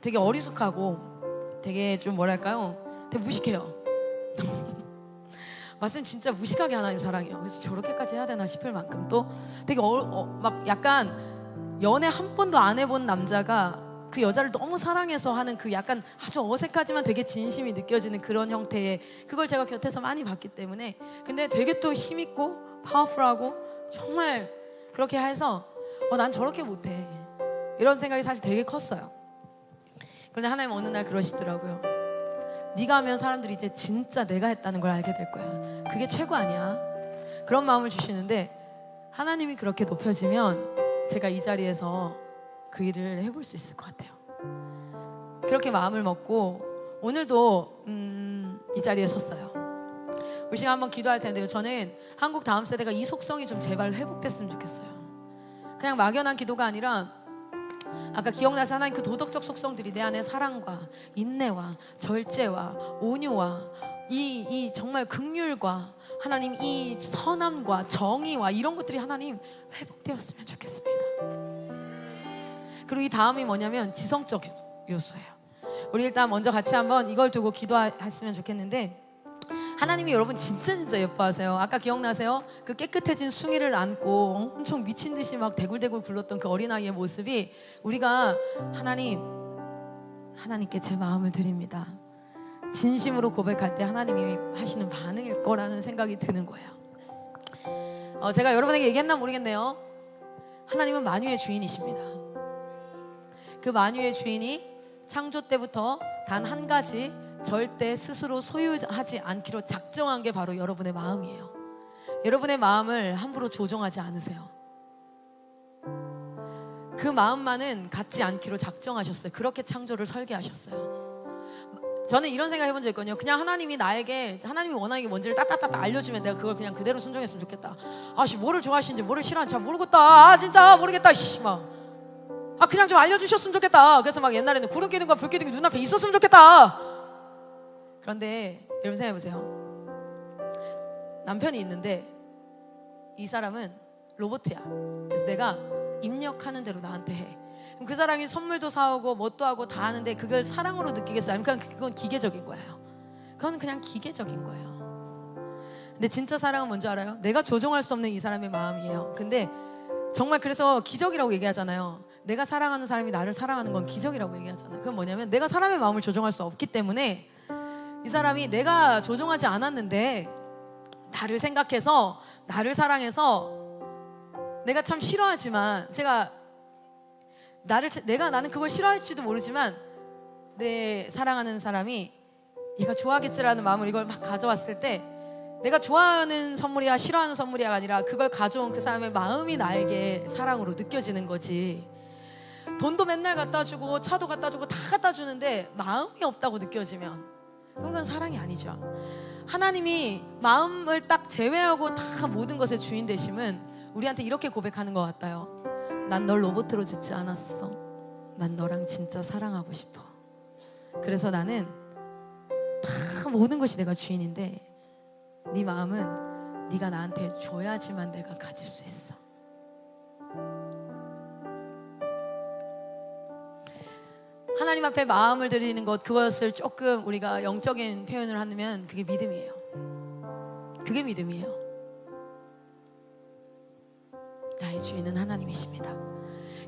Speaker 1: 되게 어리숙하고 되게 좀 뭐랄까요? 되게 무식해요. 말씀 진짜 무식하게 하나님 사랑해요. 그래서 저렇게까지 해야 되나 싶을 만큼 또 되게 막 약간 연애 한 번도 안 해본 남자가 그 여자를 너무 사랑해서 하는 그 약간 아주 어색하지만 되게 진심이 느껴지는 그런 형태의 그걸 제가 곁에서 많이 봤기 때문에 근데 되게 또 힘있고 파워풀하고 정말 그렇게 해서 난 저렇게 못해 이런 생각이 사실 되게 컸어요. 그런데 하나님 어느 날 그러시더라고요. 네가 하면 사람들이 이제 진짜 내가 했다는 걸 알게 될 거야. 그게 최고 아니야. 그런 마음을 주시는데 하나님이 그렇게 높여지면 제가 이 자리에서 그 일을 해볼 수 있을 것 같아요. 그렇게 마음을 먹고 오늘도 이 자리에 섰어요. 우리 시간 한번 기도할 텐데요. 저는 한국 다음 세대가 이 속성이 좀 제발 회복됐으면 좋겠어요. 그냥 막연한 기도가 아니라 아까 기억나서 하나님 그 도덕적 속성들이 내 안에 사랑과 인내와 절제와 온유와 이 정말 긍휼과 하나님 이 선함과 정의와 이런 것들이 하나님 회복되었으면 좋겠습니다. 그리고 이 다음이 뭐냐면 지성적 요소예요. 우리 일단 먼저 같이 한번 이걸 두고 기도했으면 좋겠는데 하나님이 여러분 진짜 예뻐하세요. 아까 기억나세요? 그 깨끗해진 숭이를 안고 엄청 미친 듯이 막 대굴대굴 굴렀던 그 어린아이의 모습이 우리가 하나님께 제 마음을 드립니다. 진심으로 고백할 때 하나님이 하시는 반응일 거라는 생각이 드는 거예요. 제가 여러분에게 얘기했나 모르겠네요. 하나님은 만유의 주인이십니다. 그 만유의 주인이 창조 때부터 단 한 가지 절대 스스로 소유하지 않기로 작정한 게 바로 여러분의 마음이에요. 여러분의 마음을 함부로 조종하지 않으세요. 그 마음만은 갖지 않기로 작정하셨어요. 그렇게 창조를 설계하셨어요. 저는 이런 생각 해본 적 있거든요. 그냥 하나님이 원하는 게 뭔지를 따따따 알려주면 내가 그걸 그냥 그대로 순종했으면 좋겠다. 뭐를 좋아하시는지 뭐를 싫어하는지 잘 모르겠다. 진짜 모르겠다. 그냥 좀 알려주셨으면 좋겠다. 그래서 막 옛날에는 구름 끼는 거 불 끼는 게 눈앞에 있었으면 좋겠다. 그런데 여러분 생각해보세요. 남편이 있는데 이 사람은 로봇이야. 그래서 내가 입력하는 대로 나한테 해. 그럼 그 사람이 선물도 사오고 뭣도 하고 다 하는데 그걸 사랑으로 느끼겠어요? 아니면 그건 기계적인 거예요. 그건 그냥 기계적인 거예요. 근데 진짜 사랑은 뭔지 알아요? 내가 조종할 수 없는 이 사람의 마음이에요. 근데 정말 그래서 기적이라고 얘기하잖아요. 내가 사랑하는 사람이 나를 사랑하는 건 기적이라고 얘기하잖아요. 그건 뭐냐면 내가 사람의 마음을 조종할 수 없기 때문에 이 사람이 내가 조종하지 않았는데 나를 생각해서 나를 사랑해서 내가 참 싫어하지만 나는 그걸 싫어할지도 모르지만 내 사랑하는 사람이 얘가 좋아하겠지라는 마음으로 이걸 막 가져왔을 때 내가 좋아하는 선물이야 싫어하는 선물이야가 아니라 그걸 가져온 그 사람의 마음이 나에게 사랑으로 느껴지는 거지. 돈도 맨날 갖다 주고 차도 갖다 주고 다 갖다 주는데 마음이 없다고 느껴지면 그건 사랑이 아니죠. 하나님이 마음을 딱 제외하고 다 모든 것의 주인 되심은 우리한테 이렇게 고백하는 것 같아요. 난 널 로봇으로 짓지 않았어. 난 너랑 진짜 사랑하고 싶어. 그래서 나는 다 모든 것이 내가 주인인데 네 마음은 네가 나한테 줘야지만 내가 가질 수 있어. 하나님 앞에 마음을 드리는 것, 그것을 조금 우리가 영적인 표현을 하면 그게 믿음이에요. 그게 믿음이에요. 나의 주인은 하나님이십니다.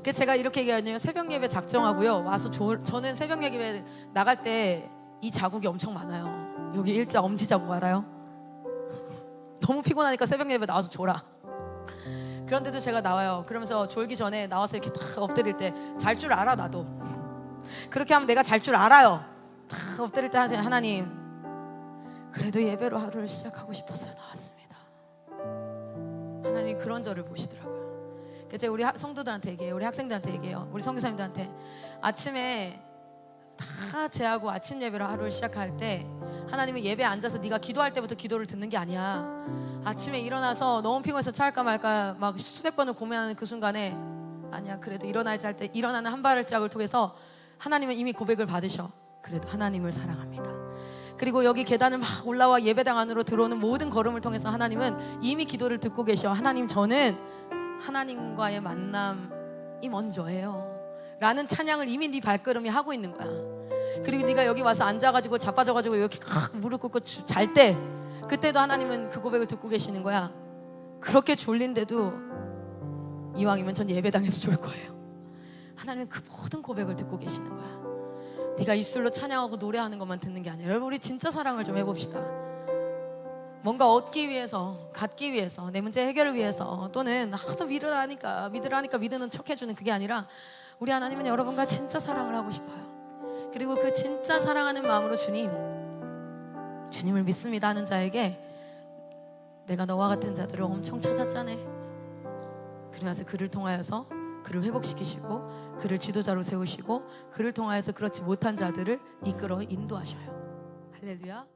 Speaker 1: 그래서 제가 이렇게 얘기하거든요. 새벽 예배 작정하고요. 와서 저는 새벽 예배 나갈 때 이 자국이 엄청 많아요. 여기 일자 엄지 자국 알아요? 너무 피곤하니까 새벽 예배 나와서 졸아. 그런데도 제가 나와요. 그러면서 졸기 전에 나와서 이렇게 탁 엎드릴 때 잘 줄 알아 나도. 그렇게 하면 내가 잘 줄 알아요. 탁 엎드릴 때 하나님 그래도 예배로 하루를 시작하고 싶어서 나왔습니다. 하나님이 그런 저를 보시더라고요. 그래서 제가 우리 성도들한테 얘기해요. 우리 학생들한테 얘기해요. 우리 선교사님들한테 아침에 다 제하고 아침 예배로 하루를 시작할 때 하나님은 예배에 앉아서 네가 기도할 때부터 기도를 듣는 게 아니야. 아침에 일어나서 너무 피곤해서 차할까 말까 막 수백 번을 고민하는 그 순간에 아니야, 그래도 일어나야지 할 때 일어나는 한 발짝을 통해서 하나님은 이미 고백을 받으셔. 그래도 하나님을 사랑합니다. 그리고 여기 계단을 막 올라와 예배당 안으로 들어오는 모든 걸음을 통해서 하나님은 이미 기도를 듣고 계셔. 하나님, 저는 하나님과의 만남이 먼저예요 라는 찬양을 이미 네 발걸음이 하고 있는 거야. 그리고 네가 여기 와서 앉아가지고 자빠져가지고 이렇게 무릎 꿇고 잘 때, 그때도 하나님은 그 고백을 듣고 계시는 거야. 그렇게 졸린데도 이왕이면 전 예배당에서 졸 거예요. 하나님은 그 모든 고백을 듣고 계시는 거야. 네가 입술로 찬양하고 노래하는 것만 듣는 게 아니라, 여러분 우리 진짜 사랑을 좀 해봅시다. 뭔가 얻기 위해서, 갖기 위해서, 내 문제 해결을 위해서, 또는 또 믿으라니까 믿는 척 해주는 그게 아니라, 우리 하나님은 여러분과 진짜 사랑을 하고 싶어요. 그리고 그 진짜 사랑하는 마음으로 주님을 믿습니다 하는 자에게 내가 너와 같은 자들을 엄청 찾았잖아. 그러면서 그를 통하여서 그를 회복시키시고 그를 지도자로 세우시고 그를 통하여서 그렇지 못한 자들을 이끌어 인도하셔요. 할렐루야.